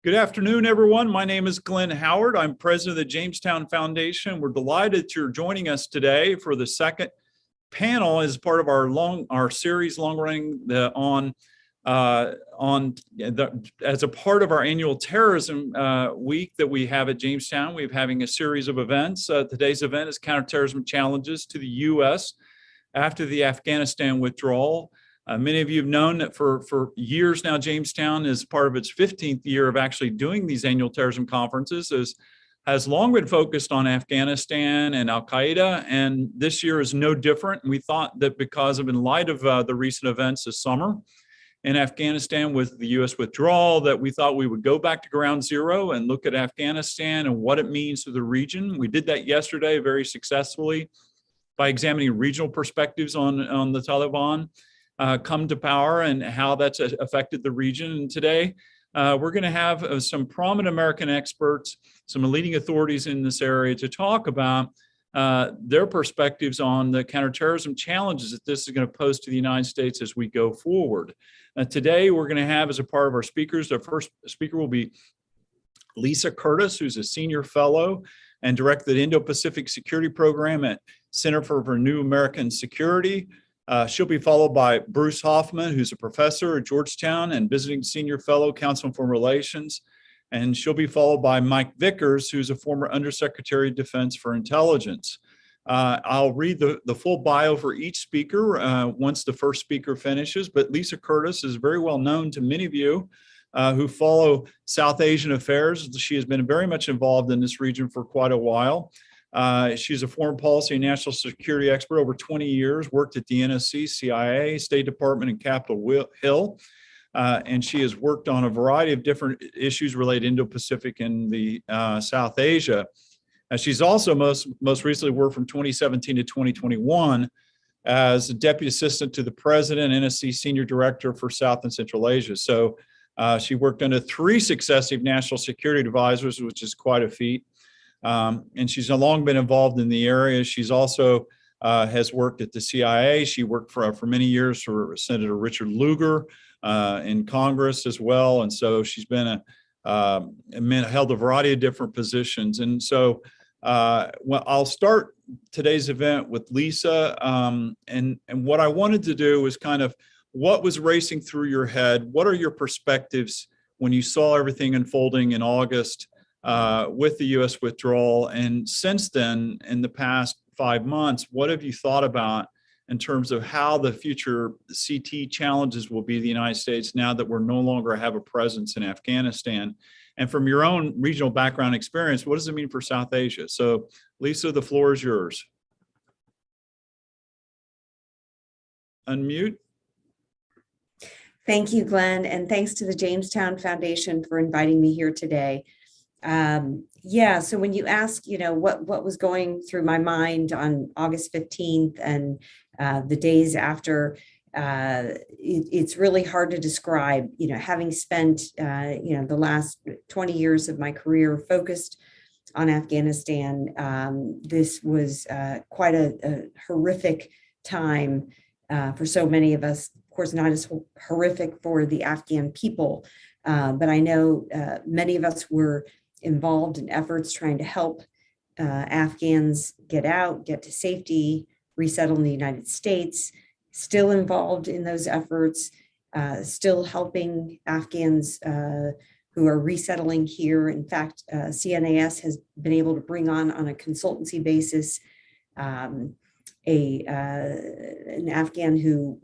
Good afternoon, everyone. My name is Glenn Howard. I'm president of the Jamestown Foundation. We're delighted you're joining us today for the second panel as part of our series long running as a part of our annual terrorism week that we have at Jamestown. We're having a series of events. Today's event is Counterterrorism Challenges to the U.S. after the Afghanistan withdrawal. Many of you have known that for years now, Jamestown is part of its 15th year of actually doing these annual terrorism conferences, has long been focused on Afghanistan and Al-Qaeda, and this year is no different. We thought that in light of the recent events this summer in Afghanistan with the U.S. withdrawal, that we thought we would go back to ground zero and look at Afghanistan and what it means to the region. We did that yesterday very successfully by examining regional perspectives on the Taliban come to power and how that's affected the region. And today, we're going to have some prominent American experts, some leading authorities in this area to talk about their perspectives on the counterterrorism challenges that this is going to pose to the United States as we go forward. Today, we're going to have as a part of our speakers, our first speaker will be Lisa Curtis, who's a senior fellow and director of the Indo-Pacific Security Program at Center for New American Security. She'll be followed by Bruce Hoffman, who's a professor at Georgetown and visiting senior fellow, Council on Foreign Relations. And she'll be followed by Mike Vickers, who's a former Undersecretary of Defense for Intelligence. I'll read the full bio for each speaker once the first speaker finishes, but Lisa Curtis is very well known to many of you who follow South Asian affairs. She has been very much involved in this region for quite a while. She's a foreign policy and national security expert over 20 years, worked at the NSC, CIA, State Department, and Capitol Hill. And she has worked on a variety of different issues related to Indo-Pacific and the South Asia. She's also most recently worked from 2017 to 2021 as a deputy assistant to the president, NSC senior director for South and Central Asia. So she worked under 3 successive national security advisors, which is quite a feat. And she's long been involved in the area. She's also has worked at the CIA. She worked for many years for Senator Richard Lugar in Congress as well. And so she's been held a variety of different positions. And so I'll start today's event with Lisa. And what I wanted to do was kind of what was racing through your head? What are your perspectives when you saw everything unfolding in August with the U.S. withdrawal? And since then, in the past 5 months, what have you thought about in terms of how the future CT challenges will be the United States now that we're no longer have a presence in Afghanistan? And from your own regional background experience, what does it mean for South Asia? So, Lisa, the floor is yours. Unmute. Thank you, Glenn, and thanks to the Jamestown Foundation for inviting me here today. So when you ask, what was going through my mind on August 15th and the days after, it's really hard to describe. Having spent, the last 20 years of my career focused on Afghanistan, this was quite a horrific time for so many of us. Of course, not as horrific for the Afghan people, but I know many of us were involved in efforts trying to help Afghans get out, get to safety, resettle in the United States, still involved in those efforts, still helping Afghans who are resettling here. In fact, CNAS has been able to bring on a consultancy basis an Afghan who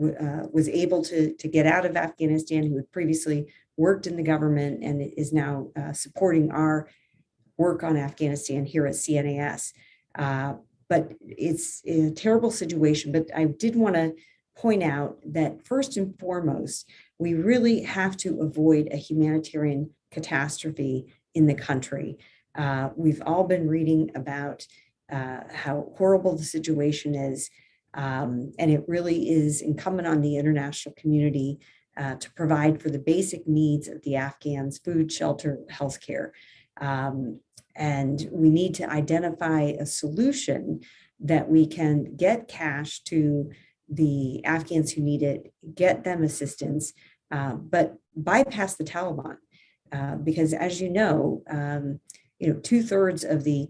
was able to get out of Afghanistan, who had previously worked in the government and is now supporting our work on Afghanistan here at CNAS. But it's a terrible situation. But I did want to point out that first and foremost, we really have to avoid a humanitarian catastrophe in the country. We've all been reading about how horrible the situation is. And it really is incumbent on the international community to provide for the basic needs of the Afghans: food, shelter, healthcare. And we need to identify a solution that we can get cash to the Afghans who need it, get them assistance, but bypass the Taliban. because as you know, 2/3 of the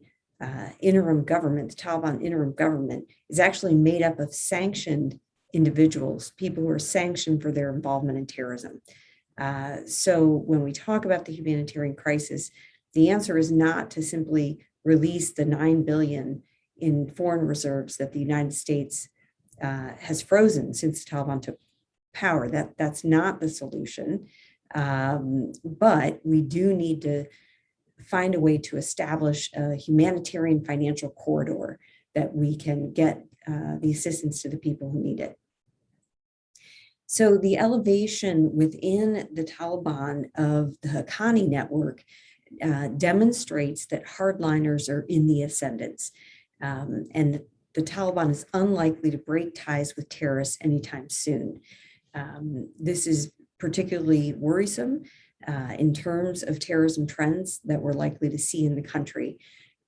interim government, the Taliban interim government, is actually made up of sanctioned individuals, people who are sanctioned for their involvement in terrorism. So when we talk about the humanitarian crisis, the answer is not to simply release the $9 billion in foreign reserves that the United States has frozen since the Taliban took power. That's not the solution. But we do need to find a way to establish a humanitarian financial corridor that we can get the assistance to the people who need it. So the elevation within the Taliban of the Haqqani network demonstrates that hardliners are in the ascendance, and the Taliban is unlikely to break ties with terrorists anytime soon. This is particularly worrisome in terms of terrorism trends that we're likely to see in the country.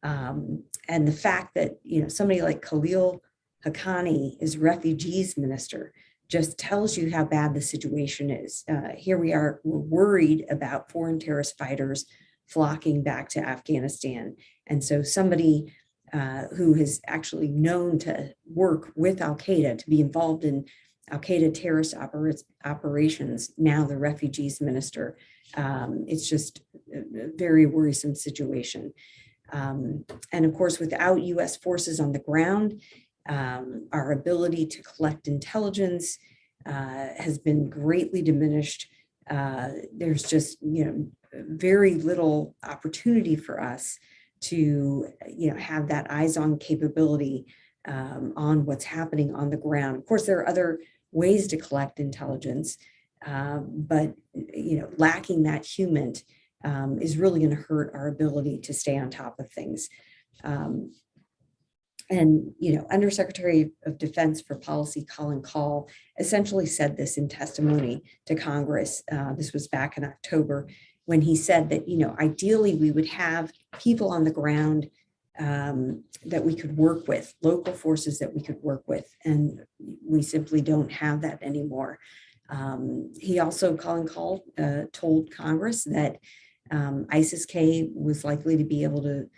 And the fact that somebody like Khalil Haqqani is refugees minister just tells you how bad the situation is. Here we are, we're worried about foreign terrorist fighters flocking back to Afghanistan. And so somebody who is actually known to work with Al-Qaeda, to be involved in Al-Qaeda terrorist operations, now the refugees minister. It's just a very worrisome situation. And of course, without US forces on the ground, our ability to collect intelligence has been greatly diminished. There's just very little opportunity for us to have that eyes-on capability on what's happening on the ground. Of course, there are other ways to collect intelligence, but lacking that human is really going to hurt our ability to stay on top of things. And Undersecretary of Defense for Policy Colin Kahl essentially said this in testimony to Congress. This was back in October, when he said that ideally we would have people on the ground that we could work with, local forces that we could work with, and we simply don't have that anymore. He also, Colin Kahl, told Congress that ISIS-K was likely to be able to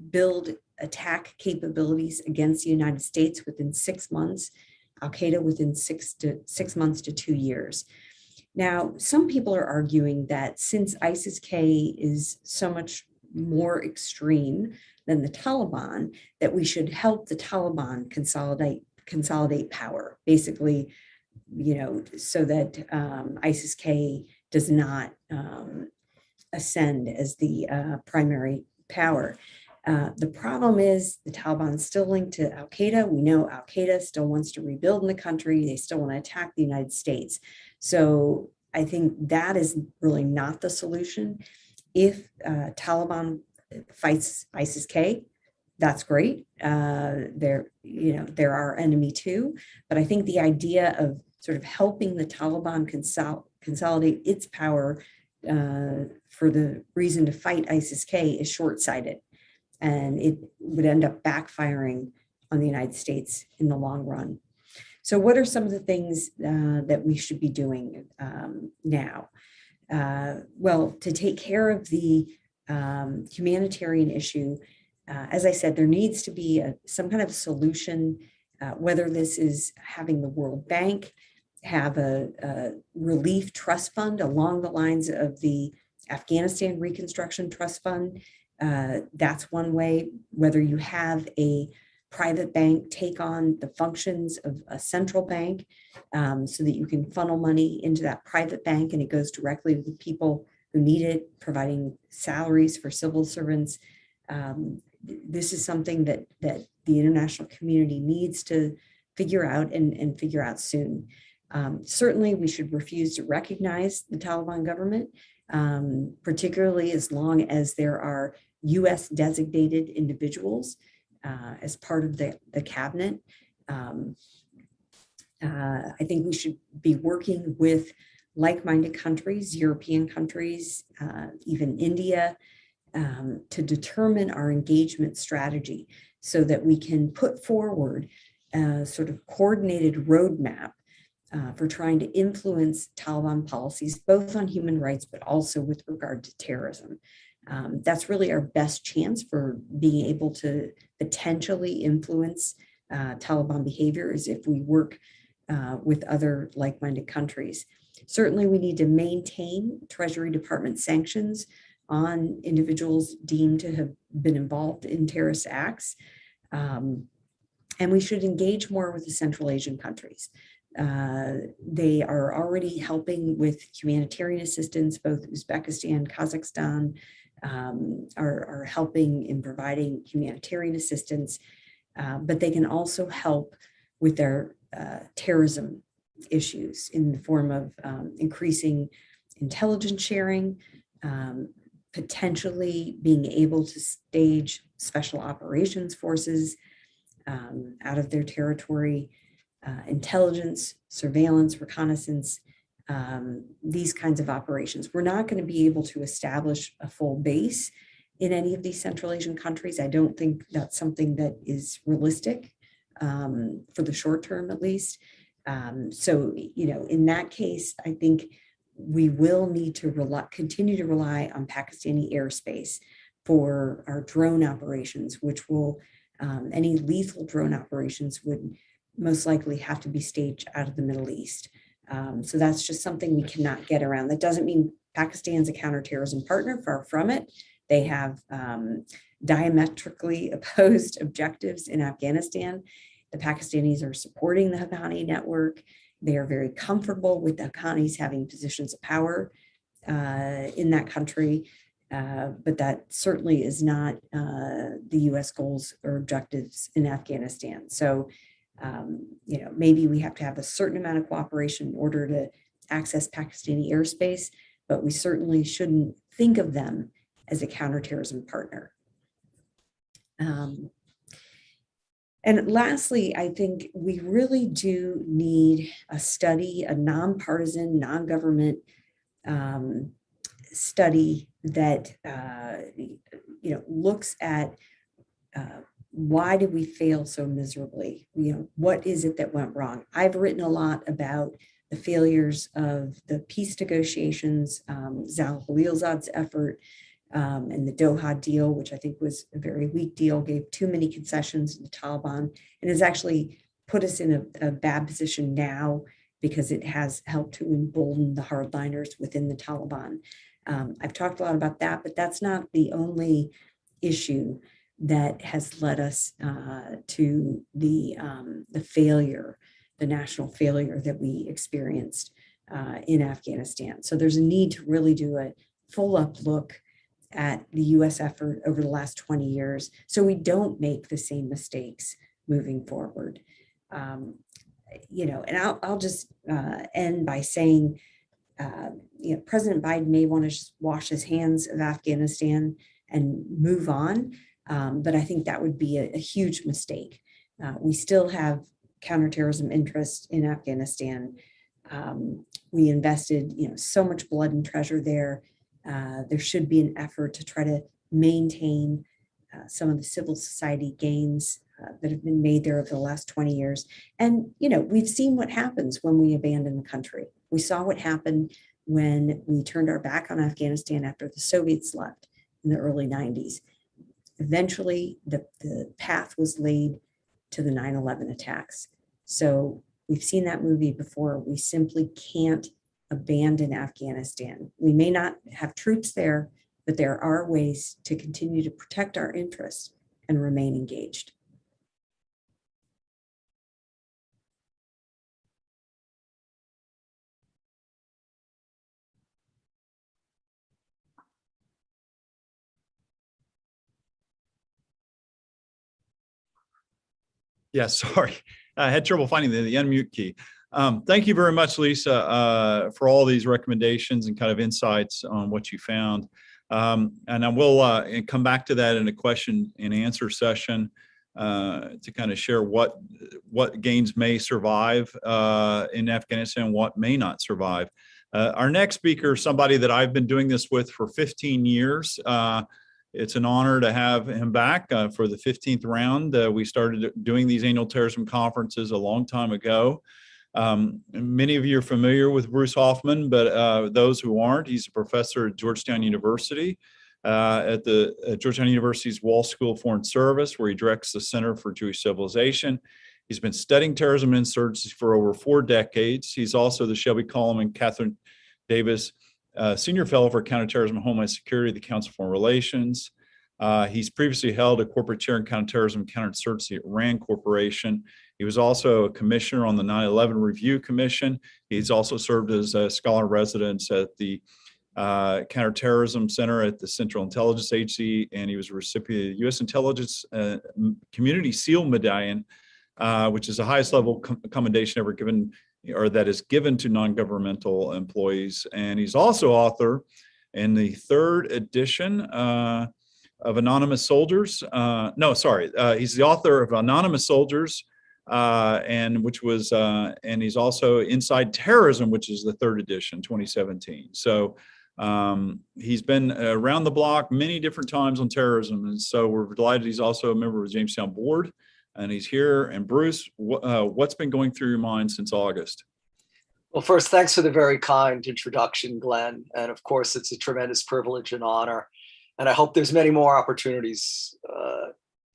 build attack capabilities against the United States within 6 months, Al-Qaeda within 6 months to 2 years. Now, some people are arguing that since ISIS-K is so much more extreme than the Taliban, that we should help the Taliban consolidate power, basically, so that ISIS-K does not ascend as the primary power. The problem is the Taliban is still linked to Al-Qaeda. We know Al-Qaeda still wants to rebuild in the country. They still want to attack the United States. So I think that is really not the solution. If Taliban fights ISIS-K, that's great. They're our enemy too. But I think the idea of sort of helping the Taliban consolidate its power for the reason to fight ISIS-K is short-sighted. And it would end up backfiring on the United States in the long run. So what are some of the things that we should be doing now? Well, to take care of the humanitarian issue, as I said, there needs to be some kind of solution, whether this is having the World Bank have a relief trust fund along the lines of the Afghanistan Reconstruction Trust Fund. That's one way. Whether you have a private bank take on the functions of a central bank so that you can funnel money into that private bank and it goes directly to the people who need it, providing salaries for civil servants. This is something that the international community needs to figure out and figure out soon. Certainly, we should refuse to recognize the Taliban government, particularly as long as there are US designated individuals as part of the cabinet. I think we should be working with like-minded countries, European countries, even India, to determine our engagement strategy so that we can put forward a sort of coordinated roadmap for trying to influence Taliban policies, both on human rights, but also with regard to terrorism. That's really our best chance for being able to potentially influence Taliban behavior, is if we work with other like-minded countries. Certainly, we need to maintain Treasury Department sanctions on individuals deemed to have been involved in terrorist acts. And we should engage more with the Central Asian countries. They are already helping with humanitarian assistance. Both Uzbekistan, Kazakhstan are helping in providing humanitarian assistance, but they can also help with their terrorism issues in the form of increasing intelligence sharing, potentially being able to stage special operations forces out of their territory, intelligence, surveillance, reconnaissance, these kinds of operations. We're not going to be able to establish a full base in any of these Central Asian countries. I don't think that's something that is realistic for the short term, at least. So, in that case, I think we will need to continue to rely on Pakistani airspace for our drone operations, which will, any lethal drone operations would most likely have to be staged out of the Middle East. So that's just something we cannot get around. That doesn't mean Pakistan's a counterterrorism partner, far from it. They have diametrically opposed objectives in Afghanistan. The Pakistanis are supporting the Haqqani network. They are very comfortable with the Haqqanis having positions of power in that country. But that certainly is not the US goals or objectives in Afghanistan. So, maybe we have to have a certain amount of cooperation in order to access Pakistani airspace, but we certainly shouldn't think of them as a counterterrorism partner. And lastly, I think we really do need a study, a nonpartisan, non-government study that looks at why did we fail so miserably? What is it that went wrong? I've written a lot about the failures of the peace negotiations, Zal Khalilzad's effort, and the Doha deal, which I think was a very weak deal, gave too many concessions to the Taliban, and has actually put us in a bad position now because it has helped to embolden the hardliners within the Taliban. I've talked a lot about that, but that's not the only issue that has led us to the failure, the national failure that we experienced in Afghanistan. So there's a need to really do a full up look at the US effort over the last 20 years so we don't make the same mistakes moving forward. And I'll just end by saying, President Biden may want to wash his hands of Afghanistan and move on. But I think that would be a huge mistake. We still have counterterrorism interests in Afghanistan. We invested, so much blood and treasure there. There should be an effort to try to maintain some of the civil society gains that have been made there over the last 20 years. And, we've seen what happens when we abandon the country. We saw what happened when we turned our back on Afghanistan after the Soviets left in the early 90s. Eventually, the path was laid to the 9/11 attacks. So we've seen that movie before. We simply can't abandon Afghanistan. We may not have troops there, but there are ways to continue to protect our interests and remain engaged. Yeah, sorry. I had trouble finding the unmute key. Thank you very much, Lisa, for all these recommendations and kind of insights on what you found. And I will come back to that in a question and answer session to kind of share what gains may survive in Afghanistan, what may not survive. Our next speaker is somebody that I've been doing this with for 15 years. It's an honor to have him back for the 15th round. We started doing these annual terrorism conferences a long time ago. Many of you are familiar with Bruce Hoffman, but those who aren't, he's a professor at Georgetown University, at the Georgetown University's Wall School of Foreign Service, where he directs the Center for Jewish Civilization. He's been studying terrorism and insurgency for over 4 decades. He's also the Shelby Cullum and Catherine Davis Senior Fellow for Counterterrorism and Homeland Security at the Council of Foreign Relations. He's previously held a corporate chair in counterterrorism and counterinsurgency at RAND Corporation. He was also a commissioner on the 9/11 Review Commission. He's also served as a scholar in residence at the Counterterrorism Center at the Central Intelligence Agency, and he was a recipient of the U.S. Intelligence Community SEAL Medallion, which is the highest level commendation ever given, or that is given to non-governmental employees. And he's also author in the 3rd edition of Anonymous Soldiers. He's the author of Anonymous Soldiers, and he's also Inside Terrorism, which is the 3rd edition, 2017. So he's been around the block many different times on terrorism, and so we're delighted he's also a member of the Jamestown board, and he's here. And Bruce, what's been going through your mind since August? Well, first, thanks for the very kind introduction, Glenn. And of course, it's a tremendous privilege and honor. And I hope there's many more opportunities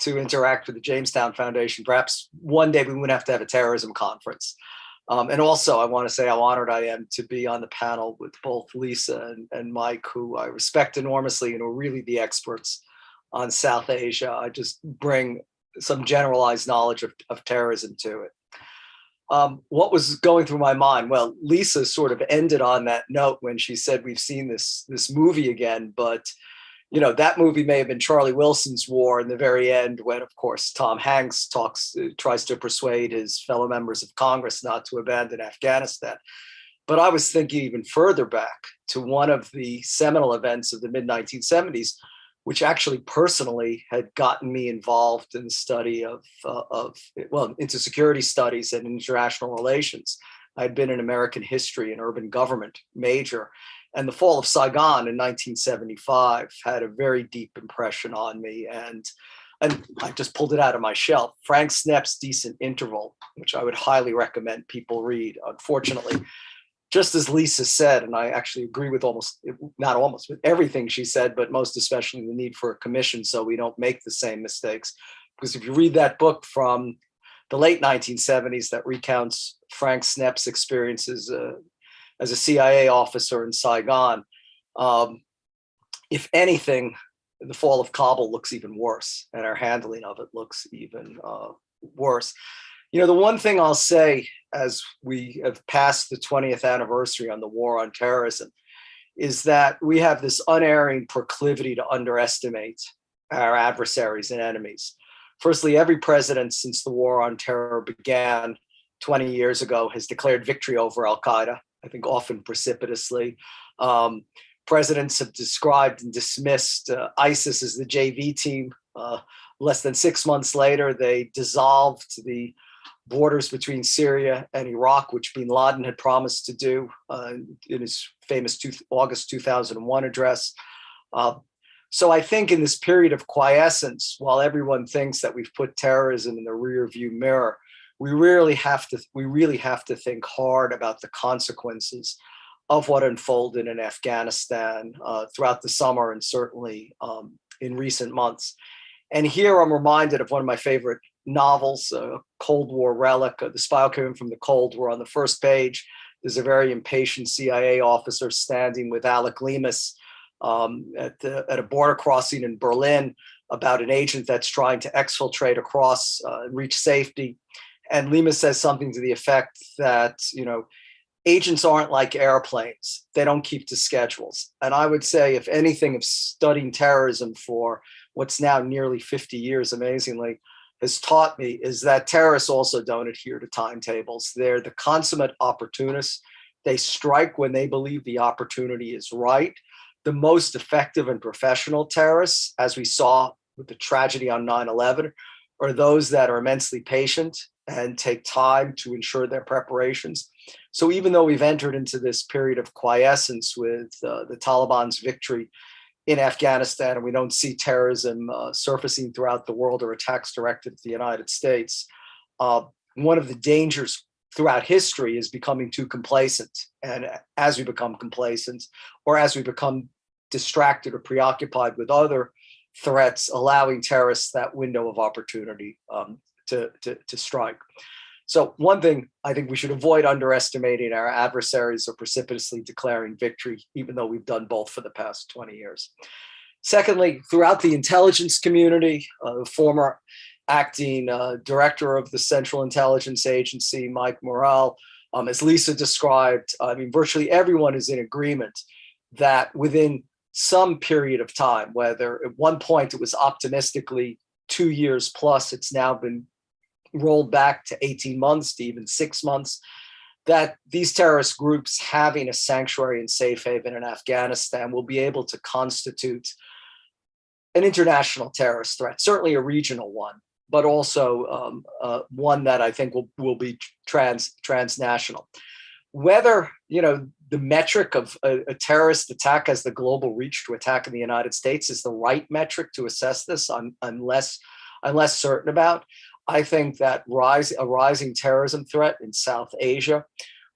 to interact with the Jamestown Foundation. Perhaps one day we wouldn't have to have a terrorism conference. And also, I want to say how honored I am to be on the panel with both Lisa and Mike, who I respect enormously and are really the experts on South Asia. I just bring some generalized knowledge of terrorism to it. What was going through my mind? Well, Lisa sort of ended on that note when she said we've seen this movie again, but that movie may have been Charlie Wilson's War in the very end, when, of course, Tom Hanks tries to persuade his fellow members of Congress not to abandon Afghanistan. But I was thinking even further back to one of the seminal events of the mid-1970s, which actually personally had gotten me involved in the study into security studies and international relations. I'd been an American history and urban government major, and the fall of Saigon in 1975 had a very deep impression on me. And I just pulled it out of my shelf. Frank Snep's Decent Interval, which I would highly recommend people read. Unfortunately, just as Lisa said, and I actually agree with with everything she said, but most especially the need for a commission so we don't make the same mistakes. Because if you read that book from the late 1970s that recounts Frank Snep's experiences as a CIA officer in Saigon, if anything, the fall of Kabul looks even worse, and our handling of it looks even worse. The one thing I'll say as we have passed the 20th anniversary on the war on terrorism is that we have this unerring proclivity to underestimate our adversaries and enemies. Firstly, every president since the war on terror began 20 years ago has declared victory over Al-Qaeda, I think often precipitously. Presidents have described and dismissed ISIS as the JV team. Less than 6 months later, they dissolved the borders between Syria and Iraq, which bin Laden had promised to do in his famous August 2001 address. So I think in this period of quiescence, while everyone thinks that we've put terrorism in the rearview mirror, we really have to think hard about the consequences of what unfolded in Afghanistan throughout the summer and certainly in recent months. And here I'm reminded of one of my favorite novels, Cold War relic, The Spy Who Came from the Cold War. On the first page, there's a very impatient CIA officer standing with Alec Lemus at a border crossing in Berlin about an agent that's trying to exfiltrate across and reach safety. And Lemus says something to the effect that, agents aren't like airplanes. They don't keep to schedules. And I would say, if anything, of studying terrorism for what's now nearly 50 years, amazingly, has taught me is that terrorists also don't adhere to timetables. They're the consummate opportunists. They strike when they believe the opportunity is right. The most effective and professional terrorists, as we saw with the tragedy on 9/11, are those that are immensely patient and take time to ensure their preparations. So even though we've entered into this period of quiescence with the Taliban's victory in Afghanistan, and we don't see terrorism surfacing throughout the world or attacks directed at the United States, one of the dangers throughout history is becoming too complacent. And as we become complacent, or as we become distracted or preoccupied with other threats, allowing terrorists that window of opportunity to strike. So one thing I think we should avoid underestimating our adversaries or precipitously declaring victory, even though we've done both for the past 20 years. Secondly, throughout the intelligence community, the former acting director of the Central Intelligence Agency, Mike Morrell, as Lisa described, I mean, virtually everyone is in agreement that within some period of time, whether at one point it was optimistically 2 years plus, it's now been rolled back to 18 months to even 6 months, that these terrorist groups having a sanctuary and safe haven in Afghanistan will be able to constitute an international terrorist threat, certainly a regional one, but also one that I think will be transnational. Whether, you know, the metric of a terrorist attack has the global reach to attack in the United States is the right metric to assess this, I'm less certain about. I think that a rising terrorism threat in South Asia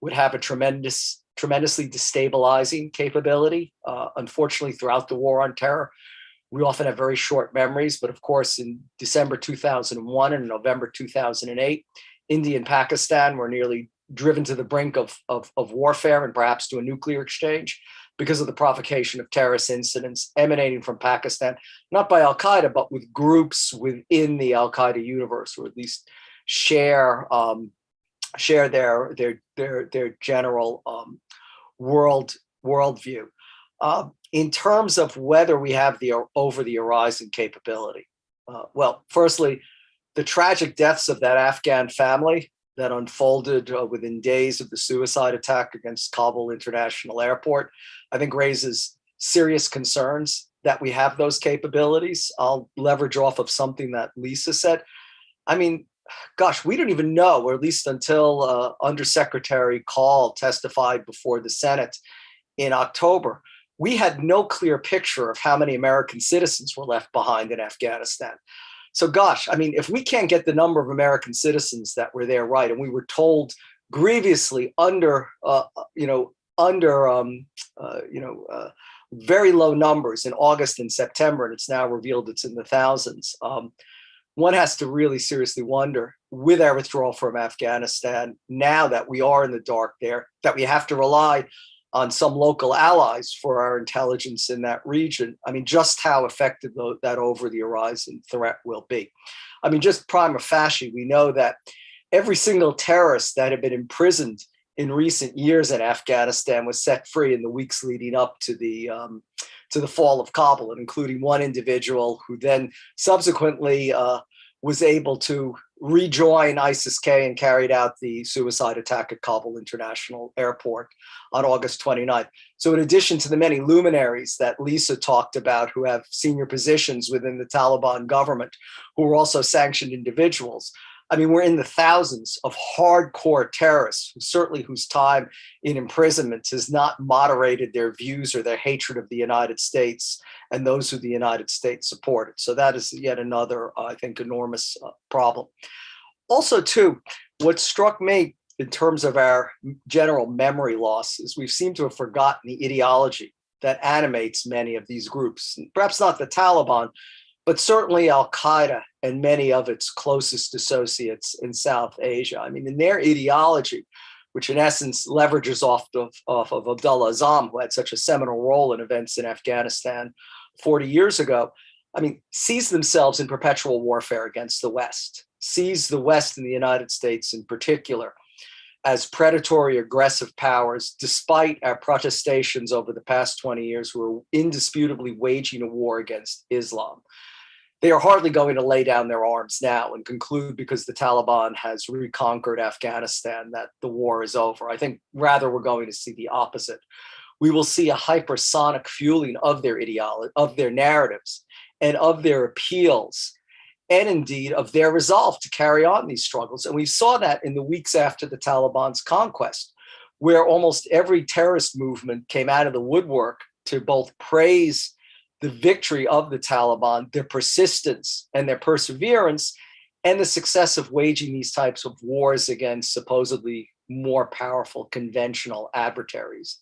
would have a tremendously destabilizing capability. Unfortunately, throughout the war on terror, we often have very short memories, but of course, in December 2001 and November 2008, India and Pakistan were nearly driven to the brink of warfare and perhaps to a nuclear exchange because of the provocation of terrorist incidents emanating from Pakistan, not by Al-Qaeda, but with groups within the Al-Qaeda universe, or at least share their general worldview. In terms of whether we have the over the horizon capability, well, firstly, the tragic deaths of that Afghan family that unfolded within days of the suicide attack against Kabul International Airport, I think raises serious concerns that we have those capabilities. I'll leverage off of something that Lisa said. I mean, gosh, we don't even know, or at least until Undersecretary Call testified before the Senate in October, we had no clear picture of how many American citizens were left behind in Afghanistan. So gosh, I mean, if we can't get the number of American citizens that were there right, and we were told grievously under very low numbers in August and September, and it's now revealed it's in the thousands, one has to really seriously wonder, with our withdrawal from Afghanistan, now that we are in the dark there, that we have to rely on some local allies for our intelligence in that region. I mean, just how effective that over the horizon threat will be. I mean, just prima facie, we know that every single terrorist that had been imprisoned in recent years in Afghanistan was set free in the weeks leading up to the fall of Kabul, including one individual who then subsequently was able to rejoin ISIS-K and carried out the suicide attack at Kabul International Airport on August 29th. So in addition to the many luminaries that Lisa talked about who have senior positions within the Taliban government, who are also sanctioned individuals, I mean, we're in the thousands of hardcore terrorists, whose time in imprisonment has not moderated their views or their hatred of the United States and those who the United States supported. So that is yet another, I think, enormous problem. Also, too, what struck me in terms of our general memory loss is we've seemed to have forgotten the ideology that animates many of these groups. Perhaps not the Taliban, but certainly Al-Qaeda and many of its closest associates in South Asia. I mean, in their ideology, which in essence leverages off of Abdullah Azzam, who had such a seminal role in events in Afghanistan 40 years ago, I mean, sees themselves in perpetual warfare against the West, sees the West and the United States in particular as predatory, aggressive powers, despite our protestations over the past 20 years, who are indisputably waging a war against Islam. They are hardly going to lay down their arms now and conclude because the Taliban has reconquered Afghanistan that the war is over. I think rather we're going to see the opposite. We will see a hypersonic fueling of their ideology, of their narratives, and of their appeals, and indeed of their resolve to carry on these struggles. And we saw that in the weeks after the Taliban's conquest, where almost every terrorist movement came out of the woodwork to both praise the victory of the Taliban, their persistence and their perseverance, and the success of waging these types of wars against supposedly more powerful conventional adversaries,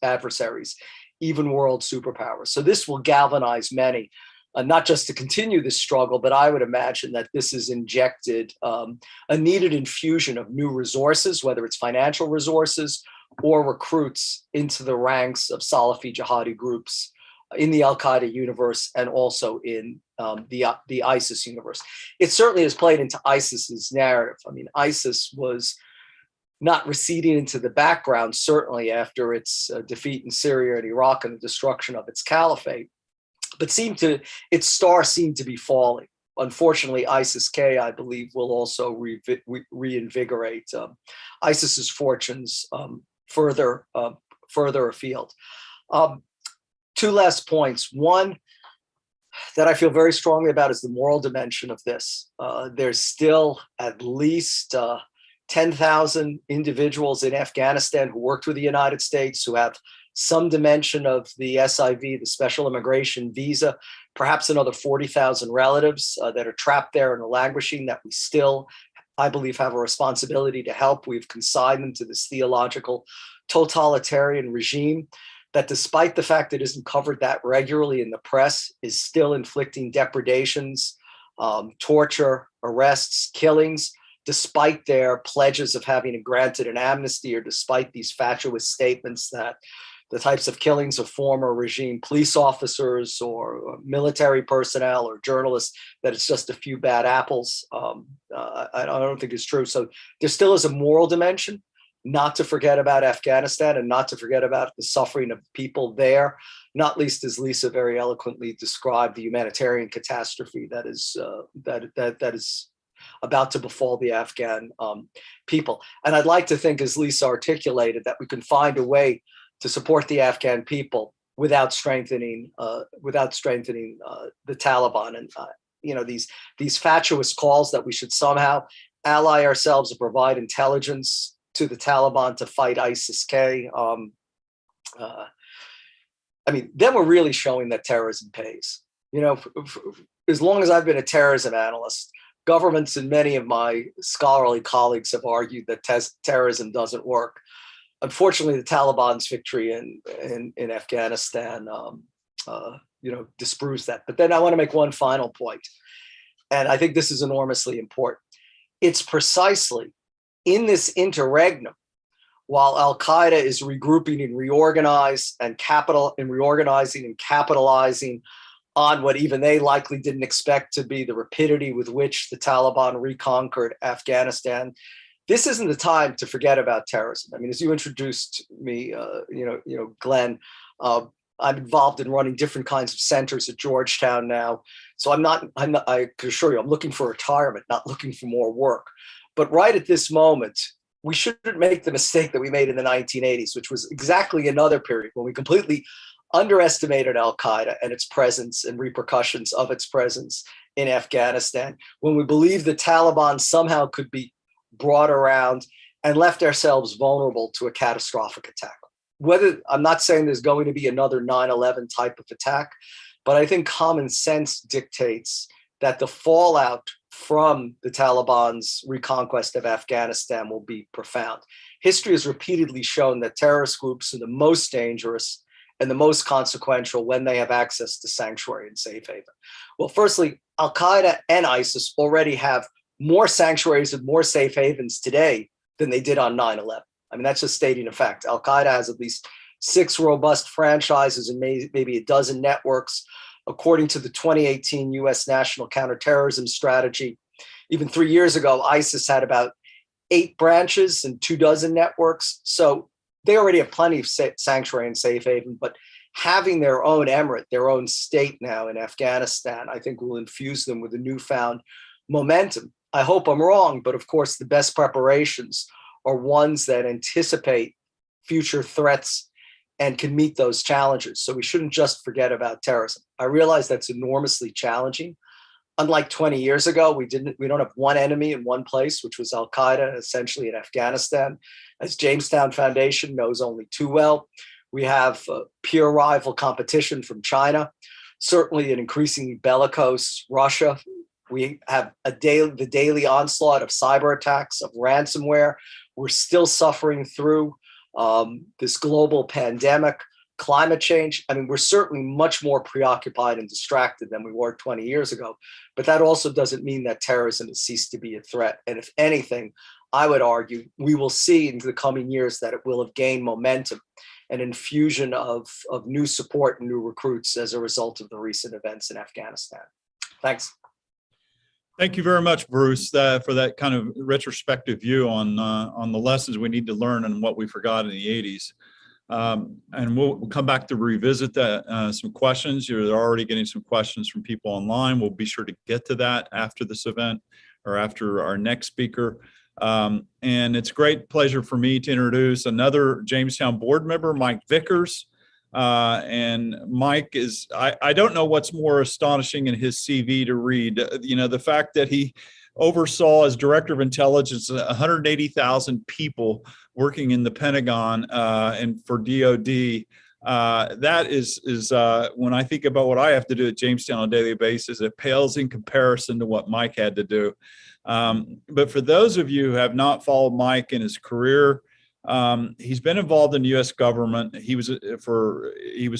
even world superpowers. So this will galvanize many, not just to continue this struggle, but I would imagine that this has injected a needed infusion of new resources, whether it's financial resources or recruits into the ranks of Salafi jihadi groups in the Al-Qaeda universe and also in the ISIS universe. It certainly has played into ISIS's narrative. I mean, ISIS was not receding into the background, certainly after its defeat in Syria and Iraq and the destruction of its caliphate, but its star seemed to be falling. Unfortunately, ISIS-K, I believe, will also reinvigorate ISIS's fortunes further afield. Two last points. One that I feel very strongly about is the moral dimension of this. There's still at least 10,000 individuals in Afghanistan who worked with the United States, who have some dimension of the SIV, the special immigration visa, perhaps another 40,000 relatives that are trapped there and are languishing, that we still, I believe, have a responsibility to help. We've consigned them to this theological totalitarian regime that, despite the fact it isn't covered that regularly in the press, is still inflicting depredations, torture, arrests, killings, despite their pledges of having granted an amnesty, or despite these fatuous statements that the types of killings of former regime police officers or military personnel or journalists, that it's just a few bad apples. I don't think it's true. So there still is a moral dimension, not to forget about Afghanistan and not to forget about the suffering of people there, not least as Lisa very eloquently described, the humanitarian catastrophe that is about to befall the Afghan people. And I'd like to think, as Lisa articulated, that we can find a way to support the Afghan people without strengthening the Taliban. And these fatuous calls that we should somehow ally ourselves and provide intelligence to the Taliban to fight ISIS-K. Then we're really showing that terrorism pays. As long as I've been a terrorism analyst, governments and many of my scholarly colleagues have argued that terrorism doesn't work. Unfortunately, the Taliban's victory in Afghanistan, disproves that. But then I want to make one final point, and I think this is enormously important. It's precisely in this interregnum, while Al-Qaeda is regrouping and reorganizing and capitalizing on what even they likely didn't expect to be the rapidity with which the Taliban reconquered Afghanistan. This isn't the time to forget about terrorism. I mean, as you introduced me, Glenn, I'm involved in running different kinds of centers at Georgetown now. So I can assure you, I'm looking for retirement, not looking for more work. But right at this moment, we shouldn't make the mistake that we made in the 1980s, which was exactly another period when we completely underestimated Al-Qaeda and its presence and repercussions of its presence in Afghanistan, when we believed the Taliban somehow could be brought around and left ourselves vulnerable to a catastrophic attack. I'm not saying there's going to be another 9/11 type of attack, but I think common sense dictates that the fallout from the Taliban's reconquest of Afghanistan will be profound. History has repeatedly shown that terrorist groups are the most dangerous and the most consequential when they have access to sanctuary and safe haven. Well, firstly, Al-Qaeda and ISIS already have more sanctuaries and more safe havens today than they did on 9/11. I mean, that's just stating a fact. Al-Qaeda has at least 6 robust franchises and maybe a dozen networks. According to the 2018 US National Counter-Terrorism Strategy, even 3 years ago, ISIS had about 8 branches and 24 networks. So they already have plenty of sanctuary and safe haven, but having their own emirate, their own state now in Afghanistan, I think will infuse them with a newfound momentum. I hope I'm wrong, but of course, the best preparations are ones that anticipate future threats and can meet those challenges. So we shouldn't just forget about terrorism. I realize that's enormously challenging. Unlike 20 years ago, we don't have one enemy in one place, which was Al-Qaeda, essentially in Afghanistan. As Jamestown Foundation knows only too well, we have peer rival competition from China, certainly an increasingly bellicose Russia, We have the daily onslaught of cyber attacks, of ransomware. We're still suffering through this global pandemic, climate change. I mean, we're certainly much more preoccupied and distracted than we were 20 years ago. But that also doesn't mean that terrorism has ceased to be a threat. And if anything, I would argue we will see in the coming years that it will have gained momentum, an infusion of new support and new recruits as a result of the recent events in Afghanistan. Thanks. Thank you very much, Bruce, for that kind of retrospective view on the lessons we need to learn and what we forgot in the 80s. And we'll come back to revisit that, some questions. You're already getting some questions from people online. We'll be sure to get to that after this event or after our next speaker. And it's a great pleasure for me to introduce another Jamestown board member, Mike Vickers. And Mike is, I don't know what's more astonishing in his CV to read. You know, the fact that he oversaw as director of intelligence 180,000 people working in the Pentagon and for DOD. That is when I think about what I have to do at Jamestown on a daily basis, it pales in comparison to what Mike had to do. But for those of you who have not followed Mike in his career, he's been involved in the U.S. government. He was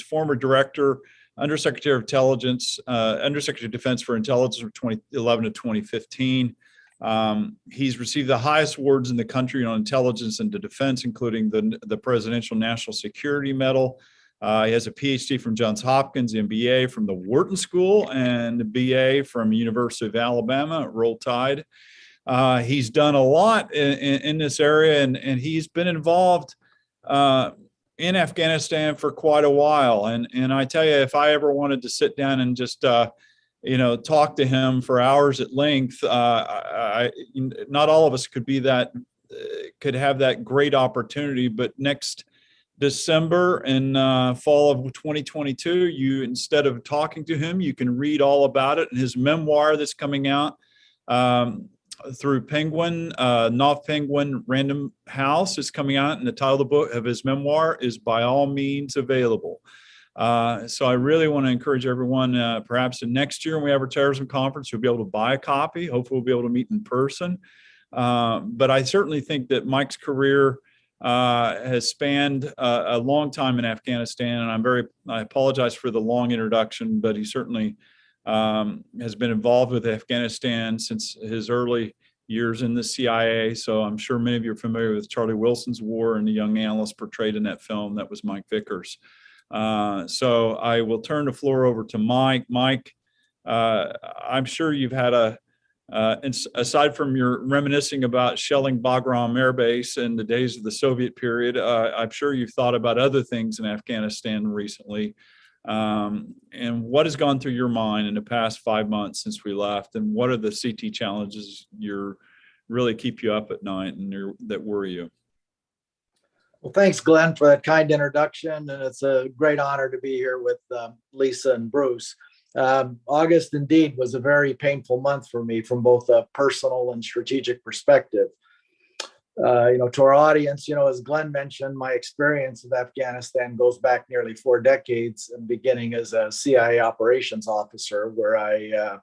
former director, undersecretary of intelligence, undersecretary of defense for intelligence from 2011 to 2015. He's received the highest awards in the country on intelligence and defense, including the Presidential National Security Medal. He has a PhD from Johns Hopkins, MBA from the Wharton School, and a BA from University of Alabama at Roll Tide. He's done a lot in this area, and he's been involved in Afghanistan for quite a while. And I tell you, if I ever wanted to sit down and just talk to him for hours at length, not all of us could have that great opportunity. But next December and fall of 2022, you, instead of talking to him, you can read all about it in his memoir that's coming out through Penguin. Knopf Penguin Random House is coming out, and the title of the book of his memoir is By All Means Available. So I really want to encourage everyone, perhaps in next year when we have our terrorism conference, you'll be able to buy a copy. Hopefully we'll be able to meet in person. But I certainly think that Mike's career has spanned a long time in Afghanistan, and I apologize for the long introduction, but he certainly has been involved with Afghanistan since his early years in the CIA. So I'm sure many of you are familiar with Charlie Wilson's War and the young analyst portrayed in that film. That was Mike Vickers. So I will turn the floor over to Mike. Mike, I'm sure you've had aside from your reminiscing about shelling Bagram Air Base in the days of the Soviet period, I'm sure you've thought about other things in Afghanistan recently. And what has gone through your mind in the past 5 months since we left? And what are the CT challenges really keep you up at night and that worry you? Well, thanks, Glenn, for that kind introduction. And it's a great honor to be here with Lisa and Bruce. August indeed was a very painful month for me from both a personal and strategic perspective. To our audience, as Glenn mentioned, my experience with Afghanistan goes back nearly 4 decades, beginning as a CIA operations officer, where I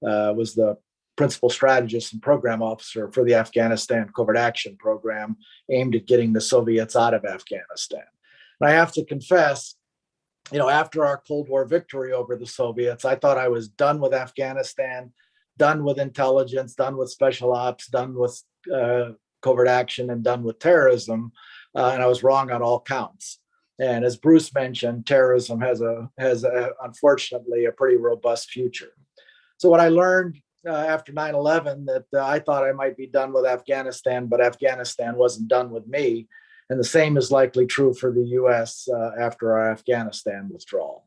was the principal strategist and program officer for the Afghanistan Covert Action Program aimed at getting the Soviets out of Afghanistan. And I have to confess, after our Cold War victory over the Soviets, I thought I was done with Afghanistan, done with intelligence, done with special ops, done with covert action, and done with terrorism. And I was wrong on all counts. And as Bruce mentioned, terrorism has unfortunately a pretty robust future. So what I learned after 9/11, that I thought I might be done with Afghanistan, but Afghanistan wasn't done with me. And the same is likely true for the US after our Afghanistan withdrawal.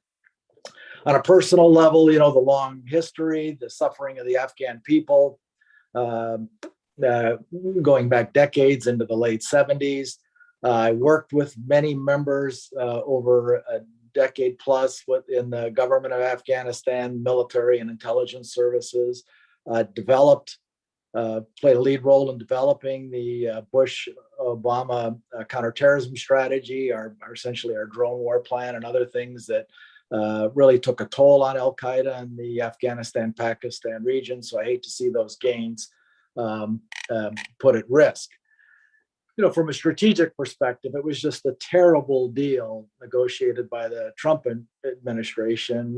On a personal level, the long history, the suffering of the Afghan people, going back decades into the late 70s. I worked with many members over a decade plus in the government of Afghanistan, military and intelligence services, played a lead role in developing the Bush-Obama counterterrorism strategy, essentially our drone war plan and other things that really took a toll on Al-Qaeda in the Afghanistan-Pakistan region. So I hate to see those gains put at risk. From a strategic perspective, it was just a terrible deal negotiated by the Trump administration.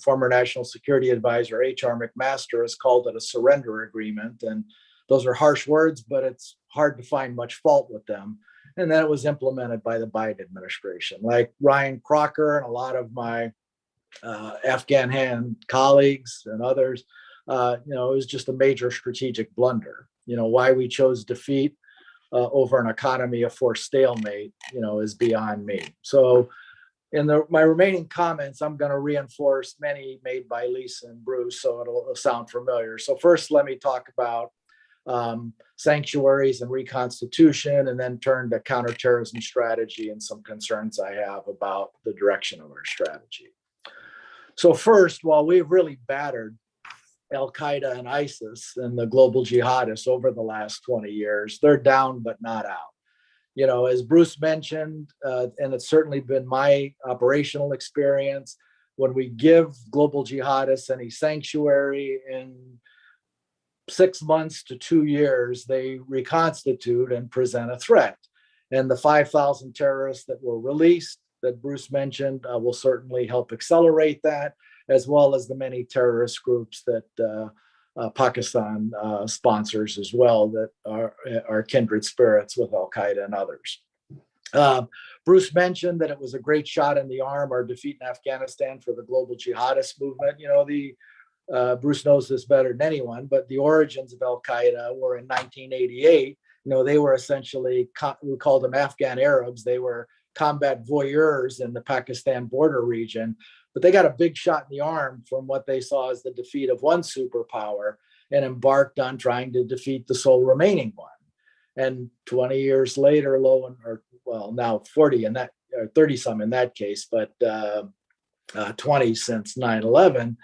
Former National Security Advisor H.R. McMaster has called it a surrender agreement. And those are harsh words, but it's hard to find much fault with them. And then it was implemented by the Biden administration. Like Ryan Crocker and a lot of my Afghan hand colleagues and others, it was just a major strategic blunder. Why we chose defeat over an economy of forced stalemate, is beyond me. So in my remaining comments, I'm going to reinforce many made by Lisa and Bruce, so it'll sound familiar. So first, let me talk about sanctuaries and reconstitution, and then turn to counterterrorism strategy and some concerns I have about the direction of our strategy. So first, while we've really battered Al-Qaeda and ISIS and the global jihadists over the last 20 years, they're down but not out. As Bruce mentioned, and it's certainly been my operational experience, when we give global jihadists any sanctuary, in 6 months to 2 years, they reconstitute and present a threat. And the 5,000 terrorists that were released that Bruce mentioned will certainly help accelerate that, as well as the many terrorist groups that Pakistan sponsors as well, that are kindred spirits with Al-Qaeda and others. Bruce mentioned that it was a great shot in the arm, our defeat in Afghanistan, for the global jihadist movement. Bruce knows this better than anyone, but the origins of Al-Qaeda were in 1988. They were essentially, we called them Afghan Arabs. They were combat voyeurs in the Pakistan border region, but they got a big shot in the arm from what they saw as the defeat of one superpower and embarked on trying to defeat the sole remaining one. And 20 years later, now 40 and that, or 30 some in that case, but 20 since 9/11,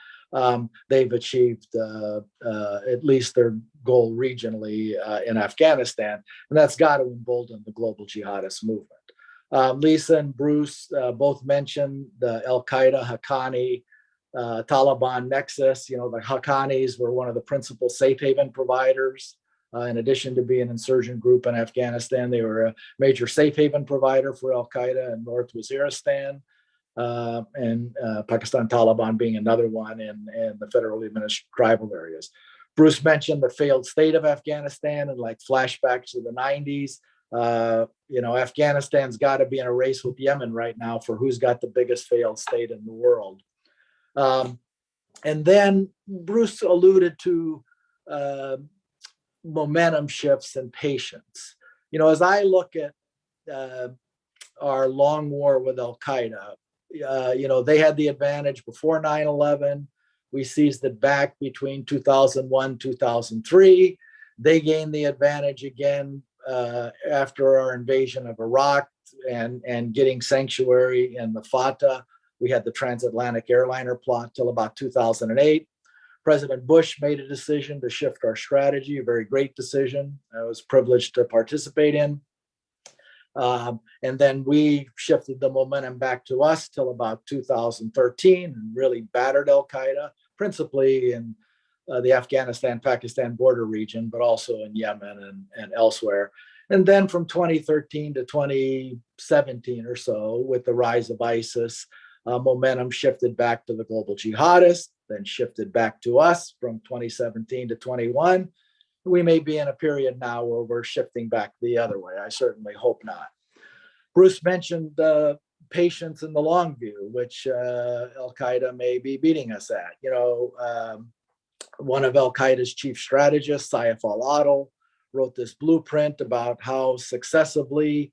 they've achieved at least their goal regionally in Afghanistan, and that's got to embolden the global jihadist movement. Lisa and Bruce both mentioned the Al-Qaeda, Haqqani, Taliban Nexus. The Haqqanis were one of the principal safe haven providers. In addition to being an insurgent group in Afghanistan, they were a major safe haven provider for Al-Qaeda in North Waziristan, and Pakistan Taliban being another one in the federally administered tribal areas. Bruce mentioned the failed state of Afghanistan and like flashbacks to the 90s. Afghanistan's got to be in a race with Yemen right now for who's got the biggest failed state in the world. And then Bruce alluded to momentum shifts and patience. As I look at our long war with Al-Qaeda, they had the advantage before 9/11. We seized it back between 2001, 2003. They gained the advantage again after our invasion of Iraq and getting sanctuary in the Fatah. We had the transatlantic airliner plot till about 2008. President Bush made a decision to shift our strategy, a very great decision I was privileged to participate in. And then we shifted the momentum back to us till about 2013 and really battered Al-Qaeda, principally in the Afghanistan-Pakistan border region, but also in Yemen and elsewhere. And then from 2013 to 2017 or so, with the rise of ISIS, momentum shifted back to the global jihadists, then shifted back to us from 2017 to 21. We may be in a period now where we're shifting back the other way. I certainly hope not. Bruce mentioned patience in the long view, which Al-Qaeda may be beating us at. One of Al-Qaeda's chief strategists, Saif al-Adil, wrote this blueprint about how successively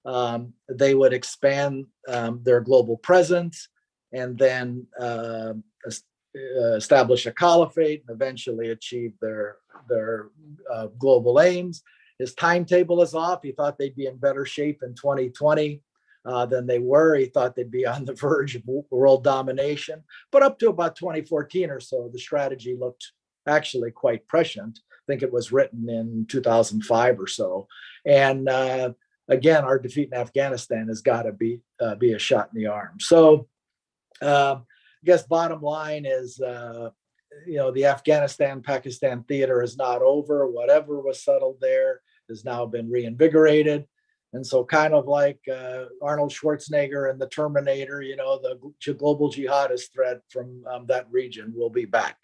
they would expand their global presence and then establish a caliphate and eventually achieve their global aims. His timetable is off. He thought they'd be in better shape in 2020 than they were. He thought they'd be on the verge of world domination. But up to about 2014 or so, the strategy looked actually quite prescient. I think it was written in 2005 or so. And again, our defeat in Afghanistan has got to be a shot in the arm. So I guess bottom line is, the Afghanistan-Pakistan theater is not over. Whatever was settled there has now been reinvigorated. And so kind of like Arnold Schwarzenegger and the Terminator, the global jihadist threat from that region will be back.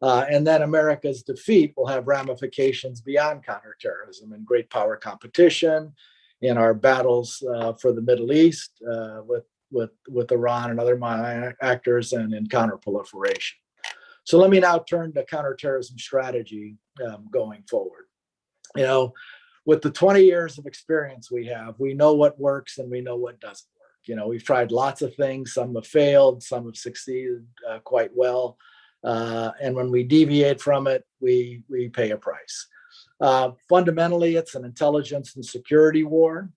And then America's defeat will have ramifications beyond counterterrorism and great power competition in our battles for the Middle East with Iran and other actors, and in counterproliferation. So let me now turn to counterterrorism strategy going forward. With the 20 years of experience we have, we know what works and we know what doesn't work. We've tried lots of things. Some have failed, some have succeeded quite well. And when we deviate from it, we pay a price. Fundamentally, it's an intelligence and security war.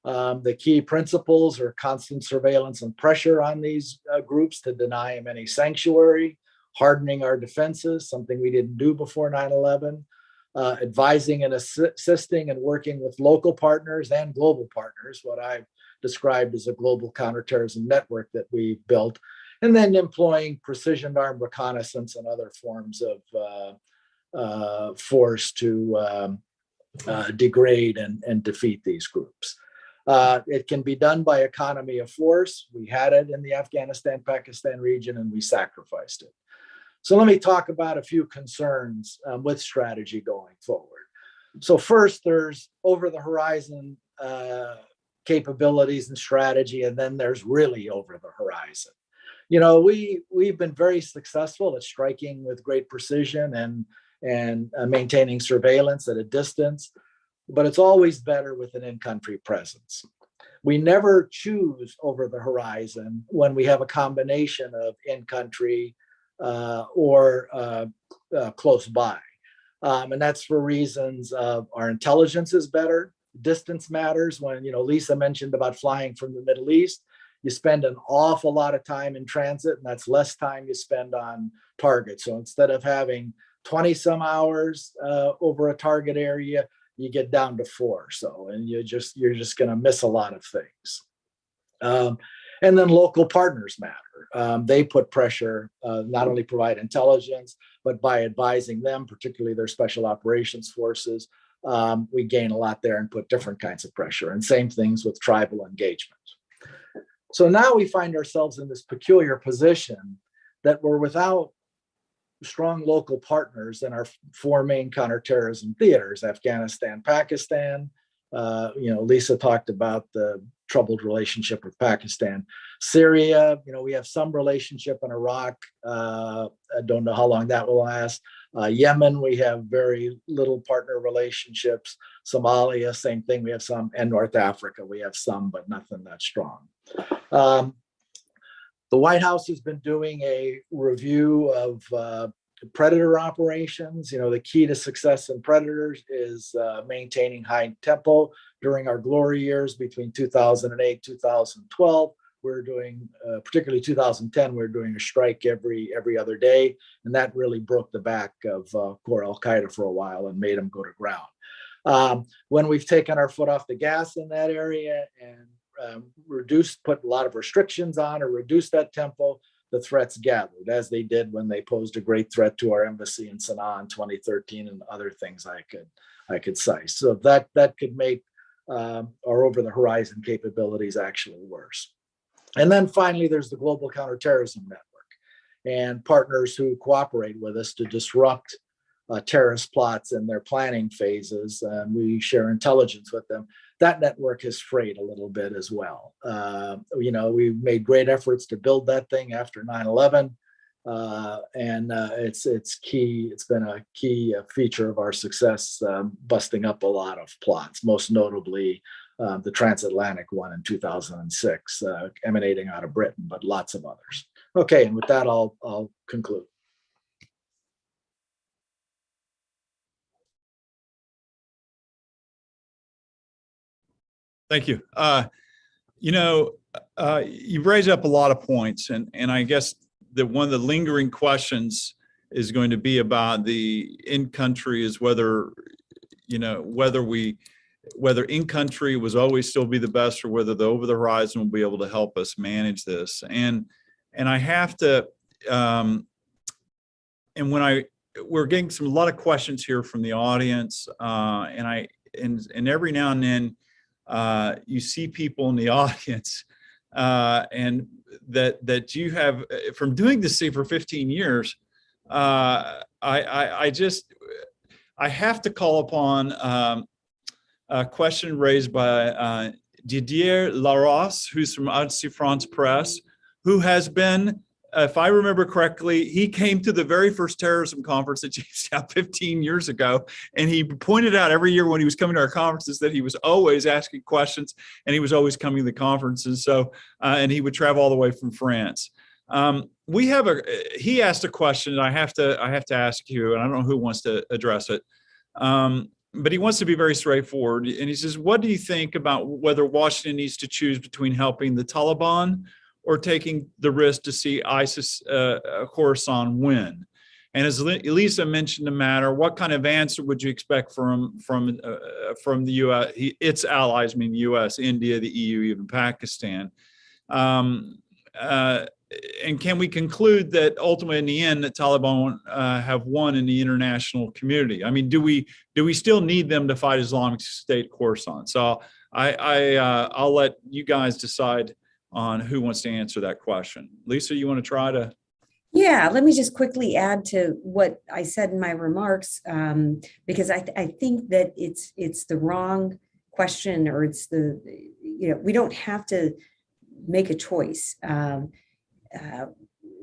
The key principles are constant surveillance and pressure on these groups to deny them any sanctuary, hardening our defenses, something we didn't do before 9/11, advising and assisting and working with local partners and global partners, what I've described as a global counterterrorism network that we built, and then employing precision armed reconnaissance and other forms of force to degrade and defeat these groups. It can be done by economy of force. We had it in the Afghanistan-Pakistan region and we sacrificed it. So let me talk about a few concerns with strategy going forward. So first, there's over the horizon capabilities and strategy, and then there's really over the horizon. We've been very successful at striking with great precision and maintaining surveillance at a distance, but it's always better with an in-country presence. We never choose over the horizon when we have a combination of in-country or close by. And that's for reasons of our intelligence is better. Distance matters. When, Lisa mentioned about flying from the Middle East, you spend an awful lot of time in transit, and that's less time you spend on target. So instead of having 20 some hours over a target area, you get down to 4. So, and you're just going to miss a lot of things. And then local partners matter. They put pressure, not only provide intelligence, but by advising them, particularly their special operations forces, we gain a lot there and put different kinds of pressure. And same things with tribal engagement. So now we find ourselves in this peculiar position that we're without strong local partners in our 4 main counterterrorism theaters: Afghanistan, Pakistan. Lisa talked about the troubled relationship with Pakistan. Syria, we have some relationship in Iraq. I don't know how long that will last. Yemen, we have very little partner relationships. Somalia, same thing, we have some. And North Africa, we have some, but nothing that strong. The White House has been doing a review of predator operations. The key to success in predators is maintaining high tempo. During our glory years between 2008, 2012, we're doing, particularly 2010, we're doing a strike every other day. And that really broke the back of core Al-Qaeda for a while and made them go to ground. When we've taken our foot off the gas in that area and put a lot of restrictions on or reduced that tempo, the threats gathered, as they did when they posed a great threat to our embassy in Sana'a in 2013 and other things I could cite. So that could make our over the horizon capabilities actually worse. And then finally, there's the Global Counterterrorism Network and partners who cooperate with us to disrupt terrorist plots in their planning phases. And we share intelligence with them. That network has frayed a little bit as well. We've made great efforts to build that thing after 9/11. And it's key. It's been a key feature of our success, busting up a lot of plots, most notably the transatlantic one in 2006, emanating out of Britain, but lots of others. Okay, and with that, I'll conclude. Thank you. You raise up a lot of points, and I guess that one of the lingering questions is going to be about the in-country is whether in-country was always still be the best, or whether the over the horizon will be able to help us manage this. And And I have to, and we're getting a lot of questions here from the audience, and every now and then you see people in the audience, and that you have, from doing this thing for 15 years, I have to call upon a question raised by Didier Larosse, who's from Agence France Presse, who has been, if I remember correctly, he came to the very first terrorism conference at Jamestown 15 years ago, and he pointed out every year when he was coming to our conferences that he was always asking questions, and he was always coming to the conferences. So, and he would travel all the way from France. He asked a question, and I have to ask you, and I don't know who wants to address it. But he wants to be very straightforward. And he says, what do you think about whether Washington needs to choose between helping the Taliban or taking the risk to see ISIS Khorasan win? And as Lisa mentioned the matter, what kind of answer would you expect from the U.S., its allies, I mean the U.S., India, the EU, even Pakistan? And can we conclude that ultimately in the end the Taliban have won in the international community? I mean, do we still need them to fight Islamic State Khorasan? So I'll let you guys decide on who wants to answer that question. Lisa, you want to try to? Yeah, let me just quickly add to what I said in my remarks, because I think that it's the wrong question, or it's we don't have to make a choice.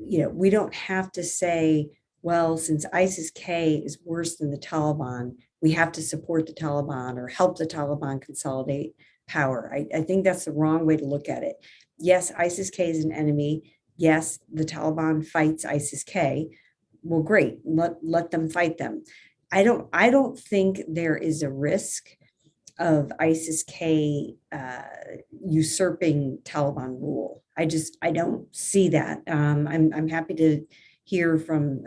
We don't have to say, well, since ISIS-K is worse than the Taliban, we have to support the Taliban or help the Taliban consolidate power. I think that's the wrong way to look at it. Yes, ISIS-K is an enemy. Yes, the Taliban fights ISIS-K. Well, great, let them fight them. I don't think there is a risk of ISIS-K usurping Taliban rule. I don't see that. I'm happy to hear from